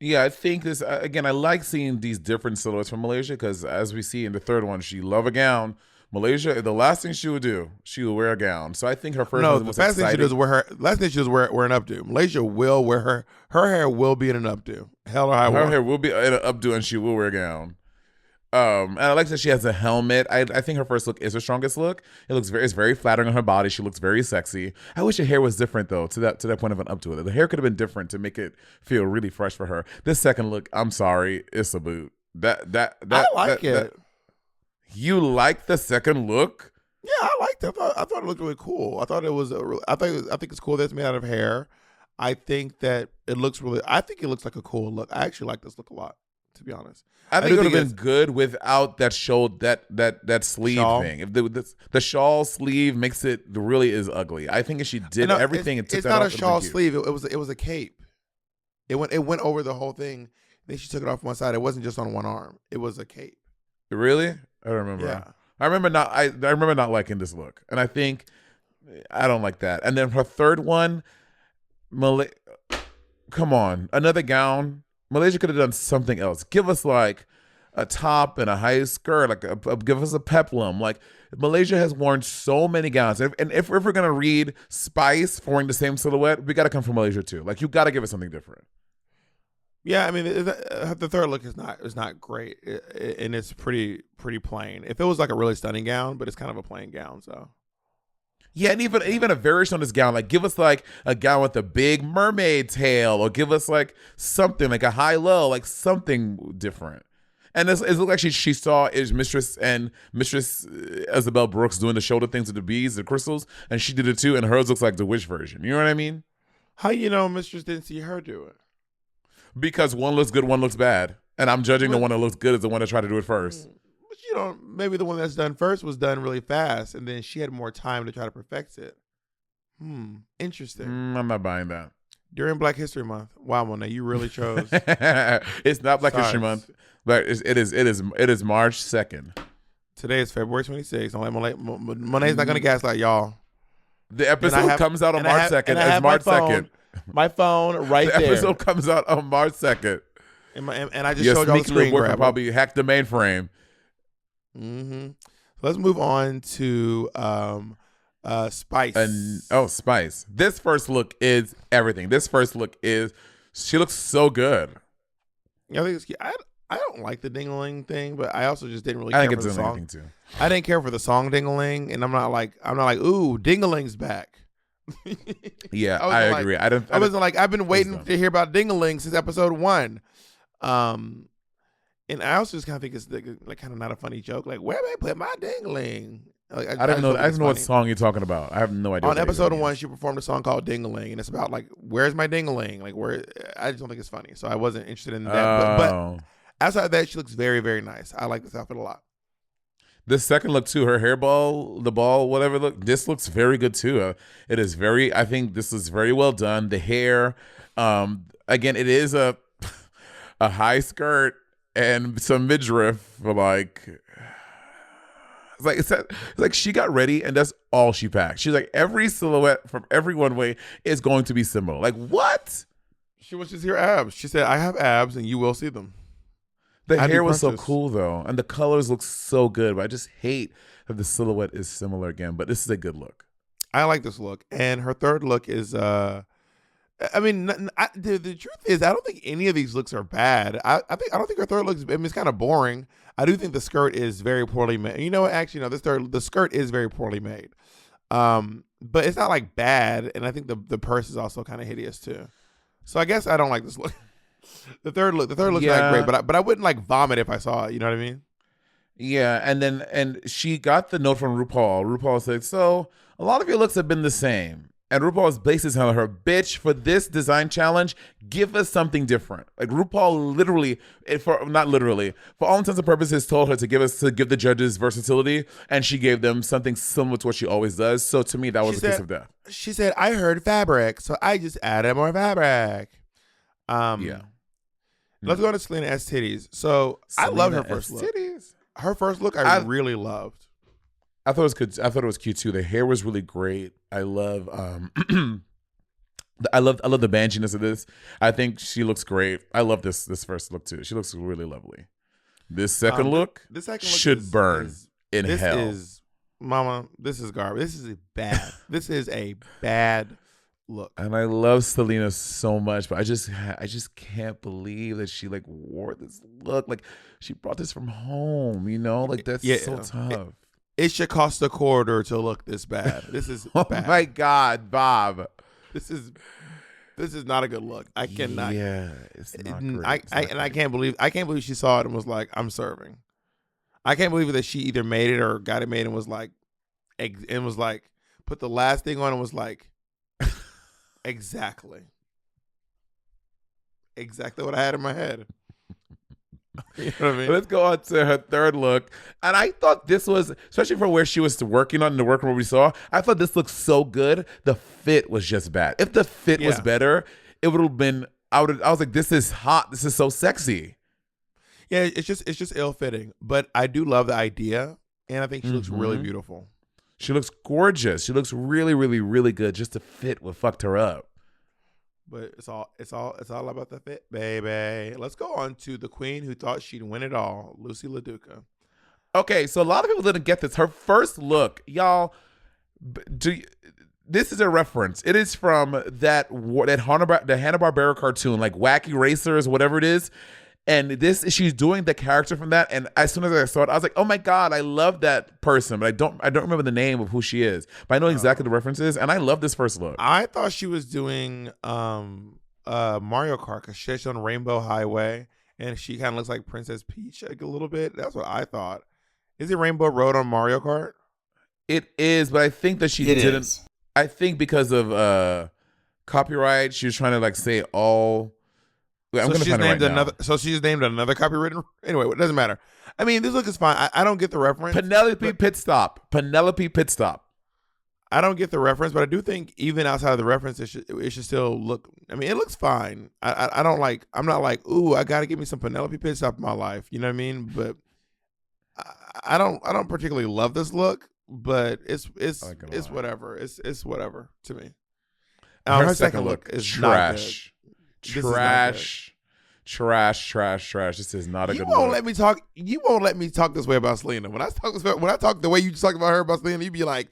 Yeah, I think this again. I like seeing these different silhouettes from Malaysia because, as we see in the third one, she love a gown. Malaysia, the last thing she would do, she would wear a gown. So I think her first. No, the last thing she does is wear her. Last thing she does wear an updo. Malaysia will wear her hair will be in an updo. Hell or high water. Her hair will be in an updo, and she will wear a gown. And I like that she has a helmet. I think her first look is her strongest look. It's very flattering on her body. She looks very sexy. I wish her hair was different though, to that point of an updo. The hair could have been different to make it feel really fresh for her. This second look, I'm sorry, it's a boot. I like it. You like the second look? Yeah, I liked it. I thought it looked really cool. I thought it was I think it's cool that it's made out of hair. I think that it looks really. I think it looks like a cool look. I actually like this look a lot, to be honest. I think it would have been good without that that sleeve shawl thing. If the shawl sleeve makes it really is ugly. I think if she did everything and took that off, it's not a shawl sleeve. It was a cape. It went over the whole thing. Then she took it off one side. It wasn't just on one arm. It was a cape. Really? I don't remember. Yeah. I remember not liking this look, and I think I don't like that. And then her third one, come on, another gown. Malaysia could have done something else. Give us like a top and a high skirt, give us a peplum. Like Malaysia has worn so many gowns, and if we're gonna read Spice for wearing the same silhouette, we gotta come from Malaysia too. Like you gotta give us something different. Yeah, I mean the third look is not great, and it's pretty plain. If it was like a really stunning gown, but it's kind of a plain gown, so. Yeah, and even a variation on this gown, like give us like a gown with a big mermaid tail, or give us like something like a high low, like something different. And it looked like she saw Mistress Isabel Brooks doing the shoulder things with the beads, the crystals, and she did it too, and hers looks like the Wish version. You know what I mean? How you know Mistress didn't see her do it? Because one looks good, one looks bad, and I'm judging the one that looks good as the one that tried to do it first. Maybe the one that's done first was done really fast, and then she had more time to try to perfect it. Interesting. I'm not buying that. During Black History Month. Wow, Monet, you really chose. It's not Black History Month, but it is March 2nd. Today is February 26th. Monet's not going to gaslight y'all. The episode comes out on March 2nd. It's March 2nd. My phone right there. The episode comes out on March 2nd. And I just showed y'all the screen grab. Probably hacked the mainframe. Mm-hmm. Let's move on to Spice. Spice. This first look is everything. She looks so good. Yeah, I don't like the ding-a-ling thing, but I also just didn't really care for the song. Too. I didn't care for the song ding-a-ling, and I'm not like, ooh, ding-a-ling's back. Yeah, I agree. I wasn't like, I've been waiting to hear about ding-a-ling since episode 1. And I also just kind of think it's like kind of not a funny joke. Like, where they put my ding-a-ling? Like, I don't know what song you're talking about. I have no idea. On episode 1, she performed a song called Ding-a-ling, and it's about like, where's my ding-a-ling? Like, where? I just don't think it's funny, so I wasn't interested in that. But outside of that, she looks very, very nice. I like this outfit a lot. The second look too, her hair ball, the ball, whatever look, this looks very good too. I think this is very well done. The hair, again, it is a high skirt and some midriff, it's like she got ready and that's all she packed. She's like, every silhouette from every runway is going to be similar. Like, what? She wants to see her abs. She said, I have abs and you will see them. The hair was so cool though, and the colors look so good, but I just hate that the silhouette is similar again. But this is a good look. I like this look, and her third look is. The truth is, I don't think any of these looks are bad. I don't think her third look. It's kind of boring. I do think the skirt is very poorly made. You know what? Actually, no. The skirt is very poorly made. But it's not like bad, and I think the purse is also kind of hideous too. So I guess I don't like this look. The third look's not great, but I wouldn't like vomit if I saw it. You know what I mean? Yeah, and she got the note from RuPaul. RuPaul said, "So a lot of your looks have been the same. And RuPaul's based is on her, bitch, for this design challenge, give us something different. Like RuPaul literally, not literally, for all intents and purposes, told her to give the judges versatility, and she gave them something similar to what she always does. So to me, that was a kiss of death. She said, I heard fabric, so I just added more fabric. Yeah. Let's go to Selena S titties. So Selena, I love her first look. Titties. Her first look I really loved. I thought it was good. I thought it was cute too. The hair was really great. I love I love the banginess of this. I think she looks great. I love this first look too. She looks really lovely. This second look should burn in hell. This is garbage. This is bad. This is a bad look. And I love Selena so much, but I just can't believe that she like wore this look. Like she brought this from home, you know? Like that's so tough. It should cost a quarter to look this bad. This is oh bad. My God, Bob. This is not a good look. I cannot. Yeah, it's not great. I can't believe she saw it and was like, I'm serving. I can't believe that she either made it or got it made and was like, put the last thing on and was like, exactly what I had in my head. You know what I mean? Let's go on to her third look. And I thought this was, especially for where she was working on in the workroom we saw, I thought this looked so good. The fit was just bad. If the fit was better, it would have been, I was like, this is hot. This is so sexy. Yeah, it's just ill-fitting. But I do love the idea. And I think she looks really beautiful. She looks gorgeous. She looks really, really, really good. Just the fit what fucked her up. But it's all about the fit, baby. Let's go on to the queen who thought she'd win it all, Lucy LaDuca. Okay, so a lot of people didn't get this. Her first look, y'all. This is a reference. It is from the Hanna-Barbera cartoon, like Wacky Racers, whatever it is. And she's doing the character from that. And as soon as I saw it, I was like, oh my God, I love that person. But I don't remember the name of who she is. But I know exactly the references. And I love this first look. I thought she was doing Mario Kart because she's on Rainbow Highway. And she kind of looks like Princess Peach like a little bit. That's what I thought. Is it Rainbow Road on Mario Kart? It is, but I think that she didn't. I think because of copyright, she was trying to like say all. I'm going to find it right now. So she's named another copywritten. Anyway, it doesn't matter. I mean, this look is fine. I don't get the reference. Penelope Pitstop. I don't get the reference, but I do think even outside of the reference, it should still look. I mean, it looks fine. I don't like. I'm not like, ooh, I got to give me some Penelope Pitstop in my life. You know what I mean? But I don't particularly love this look, but it's whatever. It's whatever to me. Her second look is trash. Trash. This is not a good look. You won't let me talk this way about Selena. When I talk the way you just talked about her about Selena, you be like,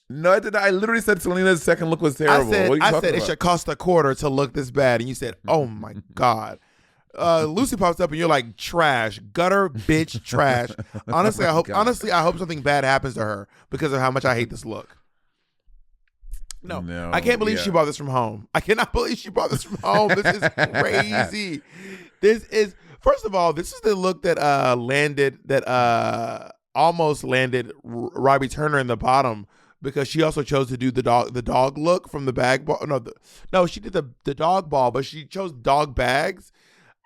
no, I did not. I literally said Selena's second look was terrible. I said it should cost a quarter to look this bad, and you said, oh my God. Lucy pops up and you're like, trash, gutter, bitch, trash. Honestly, I hope something bad happens to her because of how much I hate this look. No, I can't believe she bought this from home. I cannot believe she bought this from home. This is crazy. First of all, this is the look that almost landed Robbie Turner in the bottom because she also chose to do the dog look from the bag ball. No, she did the dog ball, but she chose dog bags.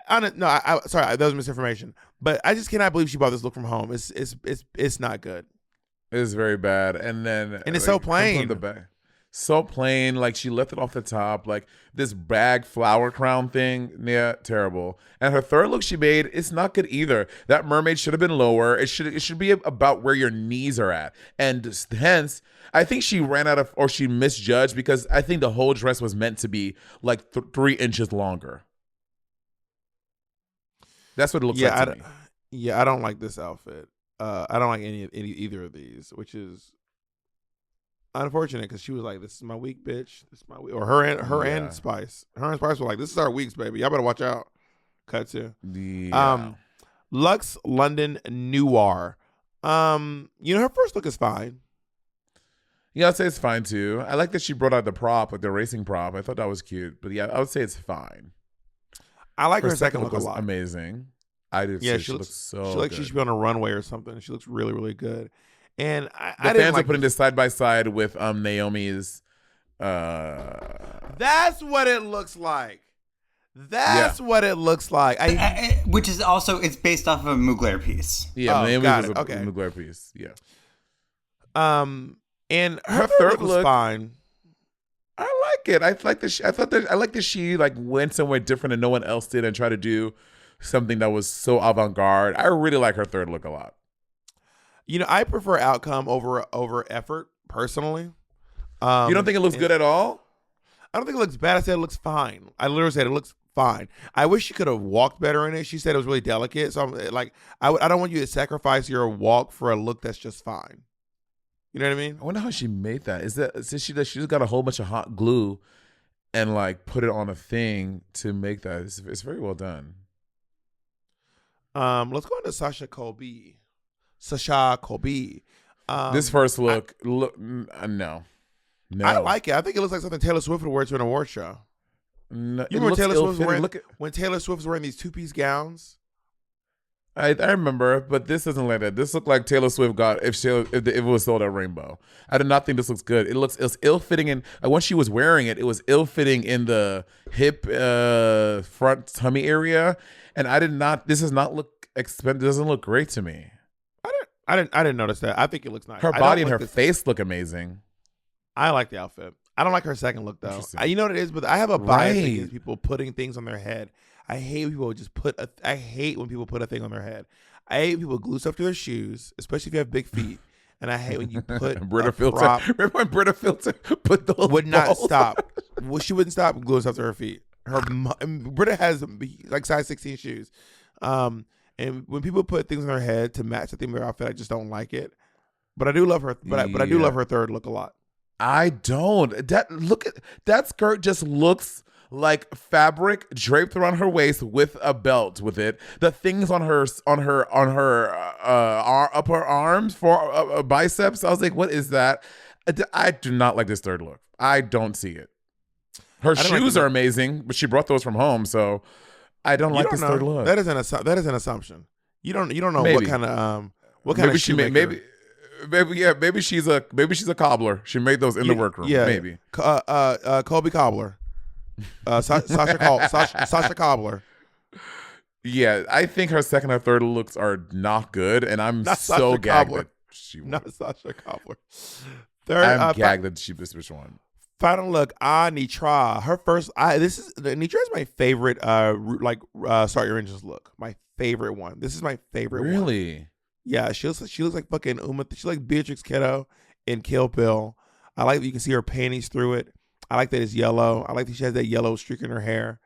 Sorry, that was misinformation. But I just cannot believe she bought this look from home. It's not good. It's very bad, and it's so plain. So plain, like she left it off the top, like this bag flower crown thing. Yeah, terrible. And her third look she made, it's not good either. That mermaid should have been lower. It should be about where your knees are at. And hence, I think she ran out of, or she misjudged because I think the whole dress was meant to be like 3 inches longer. That's what it looks like to me. Yeah, I don't like this outfit. I don't like either of these, which is unfortunate because she was like, "This is my week, bitch. This is my week." Or her and Spice. Her and Spice were like, "This is our weeks, baby. Y'all better watch out." Cut to. Yeah. Luxx London Noir. Her first look is fine. Yeah, I'd say it's fine too. I like that she brought out the prop, like the racing prop. I thought that was cute. But yeah, I would say it's fine. I like her second look a lot. Amazing. I did. Yeah, she looks so. She looks like she should be on a runway or something. She looks really, really good. And the fans are putting this side by side with Naomi's. That's what it looks like. That's what it looks like. Which is also, it's based off of a Mugler piece. Yeah, Naomi was a Mugler piece. Yeah. And her third look was fine. I like it. I like that she like went somewhere different and no one else did and tried to do something that was so avant-garde. I really like her third look a lot. I prefer outcome over effort personally. You don't think it looks good at all? I don't think it looks bad. I said it looks fine. I literally said it looks fine. I wish she could have walked better in it. She said it was really delicate. So I'm like, I don't want you to sacrifice your walk for a look that's just fine. You know what I mean? I wonder how she made that. Is that since she just got a whole bunch of hot glue and like put it on a thing to make that? It's very well done. Let's go into Sasha Colby. This first look, no. I like it. I think it looks like something Taylor Swift would wear to an award show. No, you remember when Taylor Swift was wearing these two-piece gowns? I remember, but this isn't like that. This looked like Taylor Swift got if it was sold at Rainbow. I did not think this looks good. It was ill-fitting in when she was wearing it. It was ill-fitting in the hip front tummy area, and I did not. This does not look expensive. It doesn't look great to me. I didn't notice that. I think it looks nice. Her body and her face look amazing. I like the outfit. I don't like her second look though. You know what it is, but I have a bias against people putting things on their head. I hate when people I hate when people put a thing on their head. I hate when people glue stuff to their shoes, especially if you have big feet. And I hate when you put Brita Filter. Remember when Brita Filter put those would not stop. Well, she wouldn't stop gluing stuff to her feet. Brita has like size 16 shoes. And when people put things on their head to match the theme of their outfit, I just don't like it. But I do love her. But I do love her third look a lot. I don't. That skirt just looks like fabric draped around her waist with a belt with it. The things on her upper arms for biceps. I was like, what is that? I do not like this third look. I don't see it. Her shoes are amazing, but she brought those from home, so I don't like this third look. That is an assumption. You don't know what kind of Maybe she's a cobbler. She made those in the workroom. Yeah, maybe. Colby Cobbler. Sasha Cobbler. Yeah, I think her second or third looks are not good, and I'm so gagged that she won. Not Sasha Cobbler. I'm gagged that she missed which one. Final look, Anitra. Her first. Anitra is my favorite. Start Your Engines look. My favorite one. This is my favorite. Really? One. Yeah, she looks like fucking Uma. She's like Beatrix Kiddo in Kill Bill. I like that you can see her panties through it. I like that it's yellow. I like that she has that yellow streak in her hair.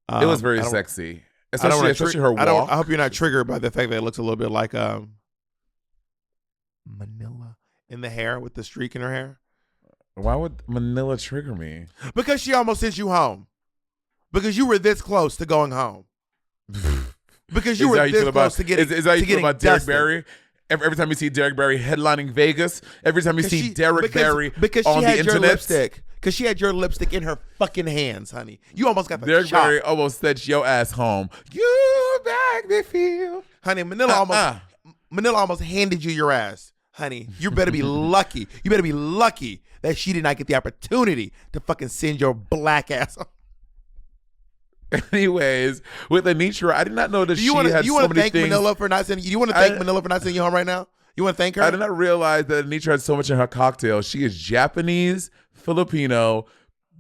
It was very sexy. Especially her walk. I hope you're not triggered by the fact that it looks a little bit like Manila in the hair with the streak in her hair. Why would Manila trigger me? Because she almost sent you home. Because you were this close to going home. Because you were this close to getting. Is that you feel about Derek Barry? Every time you see Derek Barry headlining Vegas, every time you see Derek Barry on the internet. Because she had your lipstick in her fucking hands, honey. You almost got the Derek shot. Barry almost sent your ass home. You make me feel. Honey, Manila almost handed you your ass. Honey, you better be lucky. You better be lucky that she did not get the opportunity to fucking send your black ass home. Anyways, with Anitra, I did not know that she had so many things. You want to thank Manila for not sending you? Want to thank Manila for not sending you home right now? You want to thank her? I did not realize that Anitra had so much in her cocktail. She is Japanese, Filipino,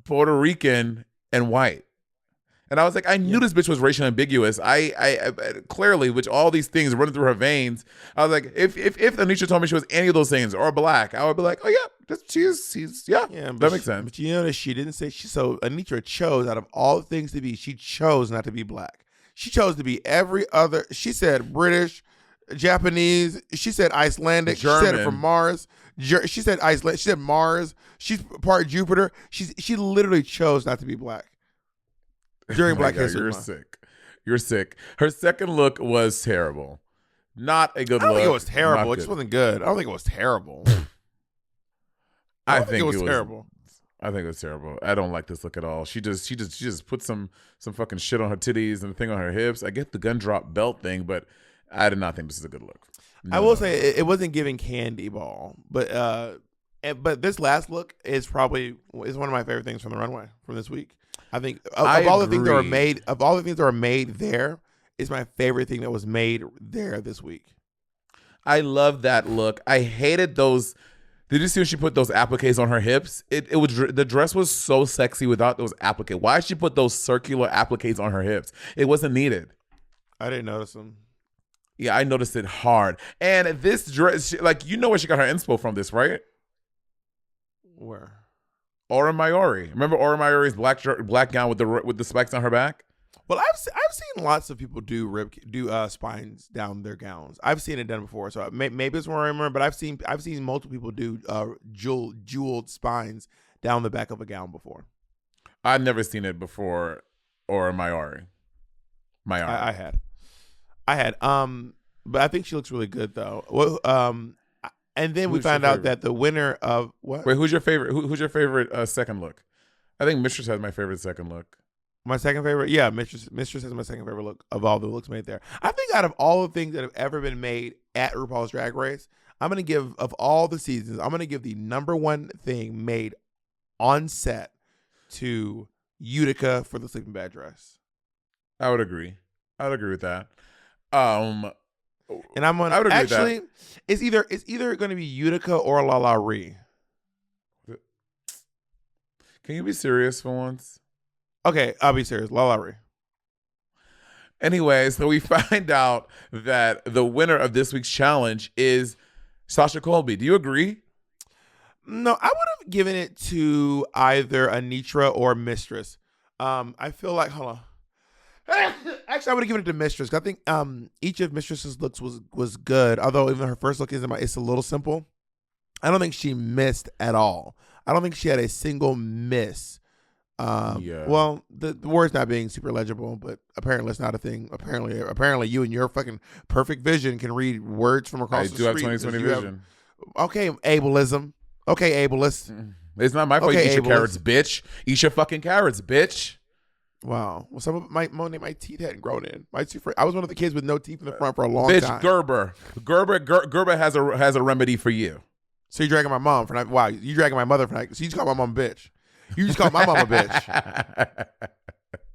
Puerto Rican, and white. And I was like, I knew this bitch was racially ambiguous. I clearly, which all these things running through her veins. I was like, if Anitra told me she was any of those things or black, I would be like, oh yeah, that makes sense. But you notice she didn't say so. Anitra chose out of all things to be, she chose not to be black. She chose to be every other. She said British, Japanese. She said Icelandic. German. She said it from Mars. She said Iceland. She said Mars. She's part Jupiter. She literally chose not to be black. During Black History Month. You're sick. Her second look was terrible. Not a good look. I don't think it was terrible. It just wasn't good. I don't think it was terrible. I think it was terrible. I think it was terrible. I don't like this look at all. She just put some fucking shit on her titties and a thing on her hips. I get the gun drop belt thing, but I did not think this is a good look. I will say it wasn't giving candy ball, but this last look is one of my favorite things from the runway from this week. I think of all the things that were made there, is my favorite thing that was made there this week. I love that look. I hated those. Did you see when she put those appliques on her hips? It was, the dress was so sexy without those appliques. Why did she put those circular appliques on her hips? It wasn't needed. I didn't notice them. Yeah, I noticed it hard. And this dress, you know where she got her inspo from this, right? Where? Aura Mayori. Remember Aura Mayori's black gown with the spikes on her back? Well, I've seen lots of people do spines down their gowns. I've seen it done before, so maybe it's more I remember. But I've seen multiple people do jeweled spines down the back of a gown before. I've never seen it before Aura Mayori. I had. But I think she looks really good though. Well, and then we found out that the winner of what? Wait, who's your favorite? Who's your favorite second look? I think Mistress has my favorite second look. My second favorite, yeah, Mistress is my second favorite look of all the looks made there. I think out of all the things that have ever been made at RuPaul's Drag Race, I'm gonna give of all the seasons, I'm gonna give the number one thing made on set to Utica for the sleeping bag dress. I would agree with that. And I'm gonna actually, it's either gonna be Utica or La La Ree. Can you be serious for once? Okay, I'll be serious. La La Ree. Anyway, so we find out that the winner of this week's challenge is Sasha Colby. Do you agree? No, I would have given it to either Anitra or Mistress. I feel like, hold on. Actually, I would have given it to Mistress. I think each of Mistress's looks was good. Although even her first look it's a little simple. I don't think she missed at all. I don't think she had a single miss. Well, the word's not being super legible, but apparently it's not a thing. Apparently you and your fucking perfect vision can read words from across the street. I do have 20/20 vision. Okay, ableism. Okay, ableist. It's not my fault. You eat your carrots, bitch. Eat your fucking carrots, bitch. Wow. Well, some of my teeth hadn't grown in. I was one of the kids with no teeth in the front for a long time. Gerber has a remedy for you. So you're dragging my mom for not? Wow, you dragging my mother for not? So you just call my mom a bitch. You just called my mom a bitch.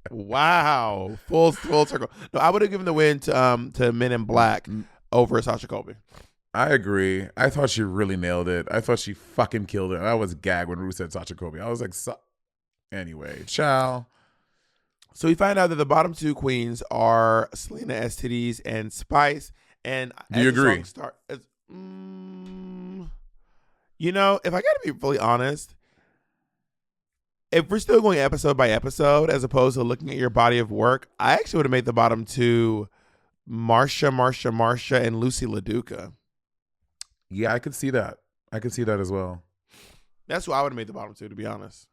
Wow. Full circle. No, I would have given the win to Men in Black over Sasha Colby. I agree. I thought she really nailed it. I thought she fucking killed it. I was gagged when Ru said Sasha Colby. I was like, anyway, ciao. So we find out that the bottom two queens are Selena STDs and Spice. And do you agree? If I got to be fully honest, if we're still going episode by episode as opposed to looking at your body of work, I actually would have made the bottom two Marsha, and Lucy LaDuca. Yeah, I could see that. I could see that as well. That's who I would have made the bottom two, to be honest.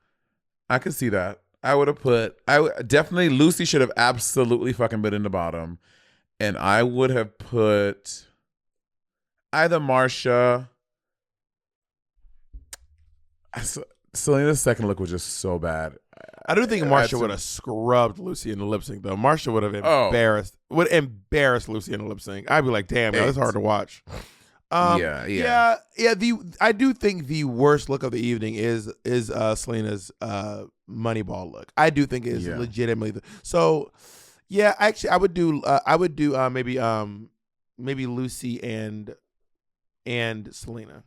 I could see that. Definitely Lucy should have absolutely fucking been in the bottom. And I would have put either Marsha. Selena's second look was just so bad. I do think Marsha would have scrubbed Lucy in the lip sync, though. Marsha would have embarrassed Lucy in the lip sync. I'd be like, damn, that's hard to watch. I do think the worst look of the evening is Selena's Moneyball look. I do think it is legitimately so. Yeah, actually, I would do maybe Lucy and Selena.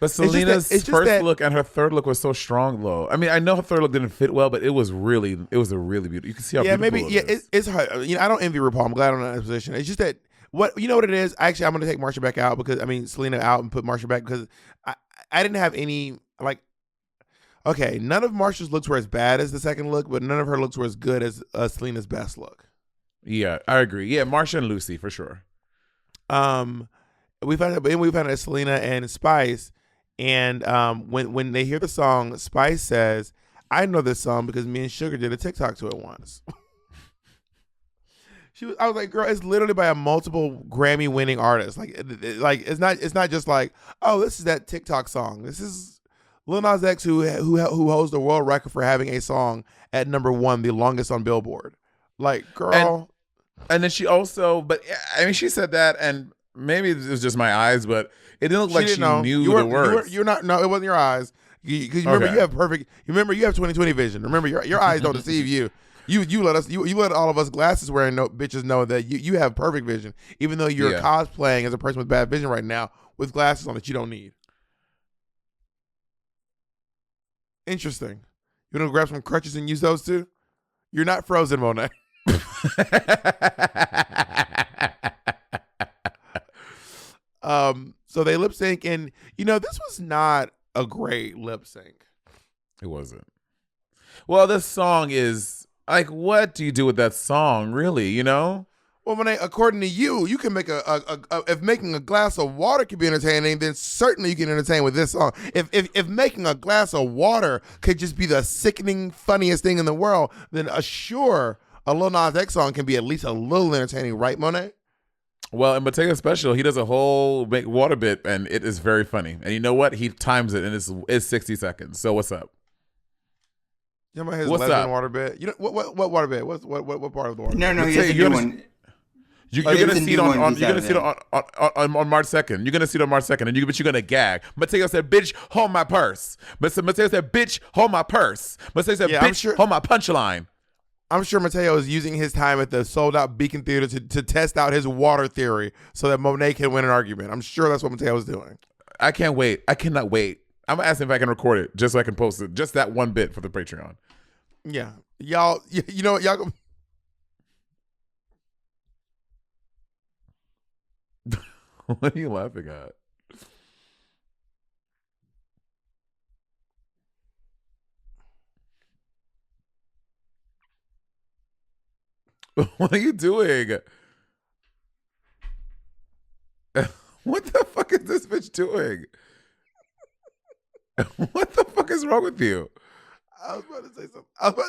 But Selena's first look and her third look was so strong, though. I mean, I know her third look didn't fit well, but it was a really beautiful. You can see how beautiful it is. It's hard. I don't envy RuPaul. I'm glad I'm not in that position. It's just that what it is. Actually, I'm going to take Marsha back out Selena out and put Marsha back because I didn't have any okay, none of Marsha's looks were as bad as the second look, but none of her looks were as good as Selena's best look. Yeah, I agree. Yeah, Marsha and Lucy for sure. We found out Selena and Spice. And when they hear the song, Spice says, "I know this song because me and Sugar did a TikTok to it once." I was like, "Girl, it's literally by a multiple Grammy-winning artist. It's not just like, oh, this is that TikTok song. This is Lil Nas X who holds the world record for having a song at number 1, the longest on Billboard. Like, girl." And then she also, but I mean, she said that and. maybe it was just my eyes, but it didn't look like she knew the words. You're not. No, it wasn't your eyes. Because you remember you have perfect. You remember you have 20/20 vision. Remember your eyes don't deceive you. You let all of us glasses wearing bitches know that you have perfect vision, even though you're cosplaying as a person with bad vision right now with glasses on that you don't need. Interesting. You want to grab some crutches and use those too? You're not frozen, Monet. So they lip sync, and this was not a great lip sync. It wasn't. Well, this song is like, what do you do with that song, really? Well, Monet, according to you can make if making a glass of water can be entertaining, then certainly you can entertain with this song. If making a glass of water could just be the sickening funniest thing in the world, then sure, a Lil Nas X song can be at least a little entertaining, right, Monet? Well, in Bottega Special, he does a whole make water bit, and it is very funny. And you know what? He times it, and it's 60 seconds. So what's up? You know about his lesbian water bit? What water bit? What part of the water? No, he has a new one. You're gonna see it on March 2nd. You're gonna see it on March 2nd, but you're gonna gag. Mateo said, "Bitch, hold my purse." But Mateo said, "Bitch, hold my purse." Mateo said, "Bitch, hold my punchline." I'm sure Mateo is using his time at the sold-out Beacon Theater to test out his water theory so that Monet can win an argument. I'm sure that's what Mateo is doing. I can't wait. I cannot wait. I'm gonna ask him if I can record it just so I can post it. Just that one bit for the Patreon. Yeah, y'all. You know what, y'all. What are you laughing at? What are you doing? What the fuck is this bitch doing? What the fuck is wrong with you? I was about to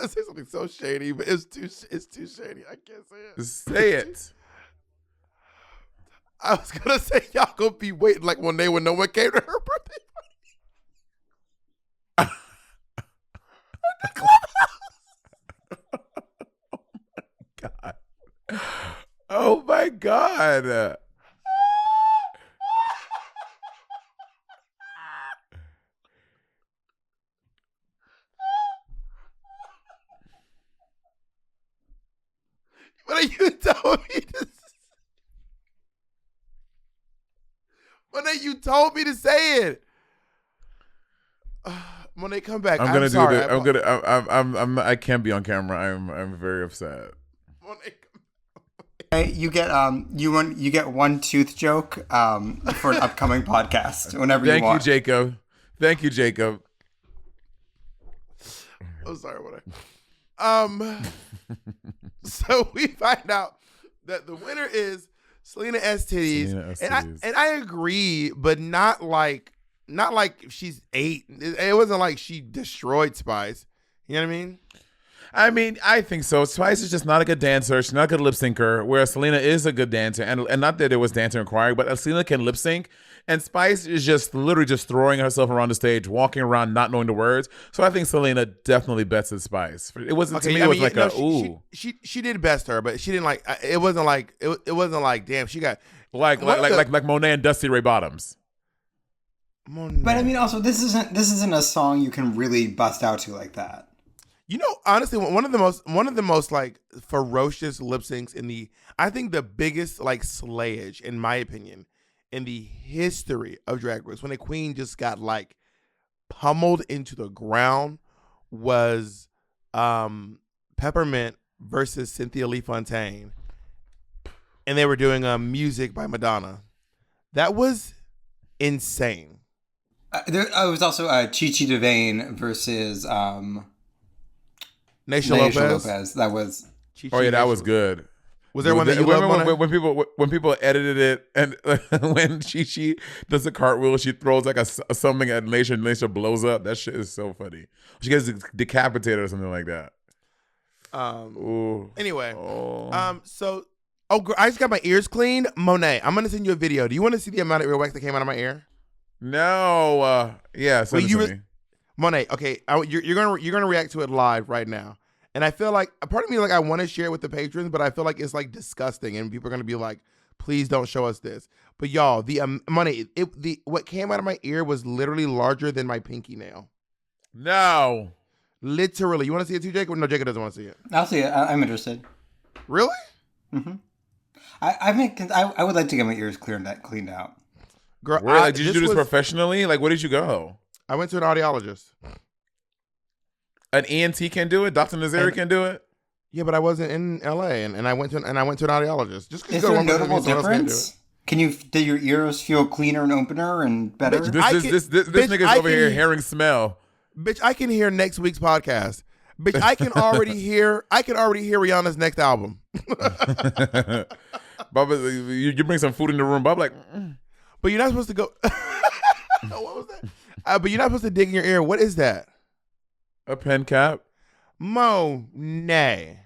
say something so shady, but it's too shady. I can't say it. Say it. I was gonna say y'all gonna be waiting like one day when no one came to her birthday party. God. Oh my God. But you told me to. Monet, you told me to say it. Monet, come back. I'm gonna do this. I'm gonna. I can't be on camera. I'm very upset. Monet, you get you get one tooth joke for an upcoming podcast whenever you want. Thank you, Jacob. Thank you, Jacob. I'm sorry, Monet. So we find out that the winner is Selena S titties, and I agree, but not like she's 8. It wasn't like she destroyed Spice. You know what I mean? I think so. Spice is just not a good dancer. She's not a good lip syncer. Whereas Selena is a good dancer, and not that it was dancer inquiry, but Selena can lip sync. And Spice is just literally just throwing herself around the stage, walking around, not knowing the words. So I think Selena definitely bets the Spice. It wasn't to me. It was like she did best her, but she didn't like. It wasn't like damn. She got like Monet and Dusty Ray Bottoms. Monet. But I mean, also this isn't a song you can really bust out to like that. Honestly, one of the most like ferocious lip syncs I think the biggest like slayage, in my opinion, in the history of Drag Race, when a queen just got like pummeled into the ground, was Peppermint versus Cynthia Lee Fontaine, and they were doing Music by Madonna. That was insane. There was also Chi Chi DeVayne versus Naysha Lopez. That was. That was good. Was there one that you loved, when people edited it, and when she does a cartwheel, she throws like something at Naysha, and Naysha blows up. That shit is so funny. She gets decapitated or something like that. Anyway, so I just got my ears cleaned. Monet, I'm gonna send you a video. Do you want to see the amount of earwax that came out of my ear? No. Yeah. Send it to me. Monet, okay, you're gonna react to it live right now. And I feel like a part of me I want to share it with the patrons, but I feel like it's like disgusting, and people are gonna be like, Please don't show us this. But y'all, the money, what came out of my ear was literally larger than my pinky nail. No. Literally. You want to see it too, Jacob? No, Jacob doesn't want to see it. I'll see it. I'm interested. Really? Mm-hmm. I would like to get my ears cleaned out. Girl, did you do this professionally? Like, where did you go? I went to an audiologist. An ENT can do it? Dr. Nazari can do it? Yeah, but I wasn't in LA, and I went to an audiologist. Just is there a notable difference? Did your ears feel cleaner and opener and better? Bitch, this nigga's over here hearing smell. Bitch, I can hear next week's podcast. Bitch, I can already hear Rihanna's next album. Bob, you bring some food in the room, Bob, like. But you're not supposed to go. What was that? But you're not supposed to dig in your ear. What is that? A pen cap. Monet.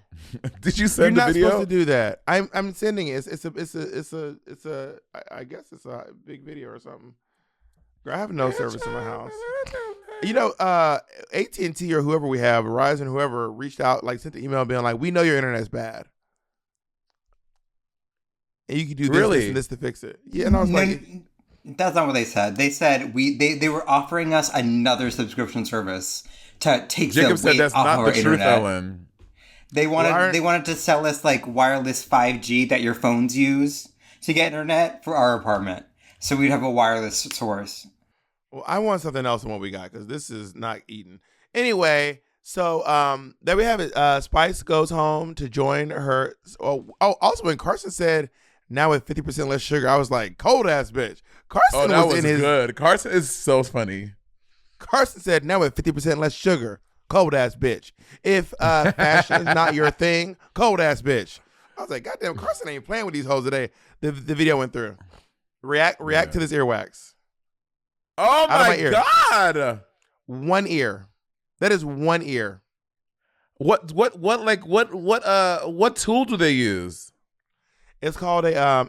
Did you send the video? You're not supposed to do that. I'm sending it. It's a I guess it's a big video or something. Girl, I have no service in my house. You know, AT&T or whoever we have, Verizon, whoever reached out, like sent the email being like, we know your internet's bad. And you can do this and this to fix it. Yeah, and I was like, that's not what they said. They said they were offering us another subscription service to take Jacob the weight said that's off not our the truth, internet. Ellen. They wanted to sell us like wireless 5G that your phones use to get internet for our apartment, so we'd have a wireless source. Well, I want something else than what we got because this is not eating. Anyway, so there we have it. Spice goes home to join her. Also when Carson said now with 50% less sugar, I was like, cold ass bitch. Carson was good. Carson is so funny. Carson said now with 50% less sugar, cold ass bitch. If fashion is not your thing, cold ass bitch. I was like, goddamn, Carson ain't playing with these hoes today. The video went through. React to this earwax. Oh my God. One ear. That is one ear. What tool do they use? It's called I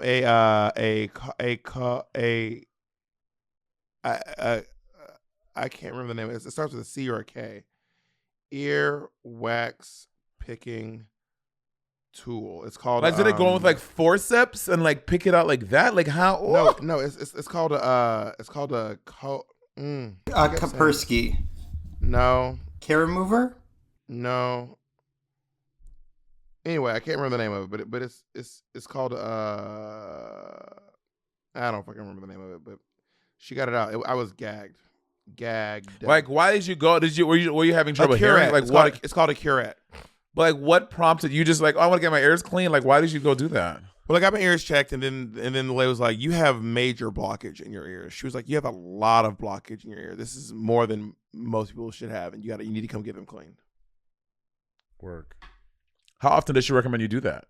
can't remember the name. It starts with a C or a K. Earwax picking tool. It's called. Like, did it go with like forceps and like pick it out like that? Like how? No. It's called a Kaspersky. No. Hair remover. No. Anyway, I can't remember the name of it, but it's called I don't fucking remember the name of it, but she got it out. I was gagged. Like, why did you go? Were you having trouble hearing? Like, it's called a curette. But like, what prompted you? Just like, oh, I want to get my ears clean. Like, why did you go do that? Well, I got my ears checked, and then the lady was like, "You have major blockage in your ears." She was like, "You have a lot of blockage in your ear. This is more than most people should have, and you need to come get them cleaned." Work. How often does she recommend you do that?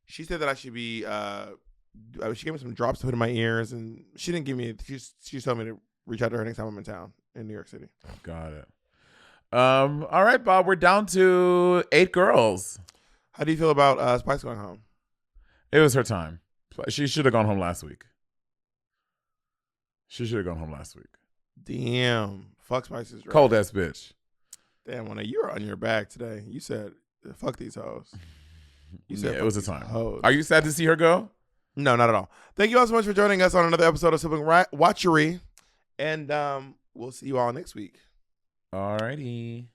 She said that I should be. She gave me some drops to put in my ears, and she didn't give me. She told me to reach out to her next time I'm in town in New York City. Got it. All right, Bob. We're down to 8 girls. How do you feel about Spice going home? It was her time. She should have gone home last week. Damn. Fuck Spice's right. Cold ass bitch. Damn, Monet, you're on your back today. You said, fuck these hoes. You said it was a time. Hoes. Are you sad to see her go? No, not at all. Thank you all so much for joining us on another episode of Sibling Watchery. And we'll see you all next week. All righty.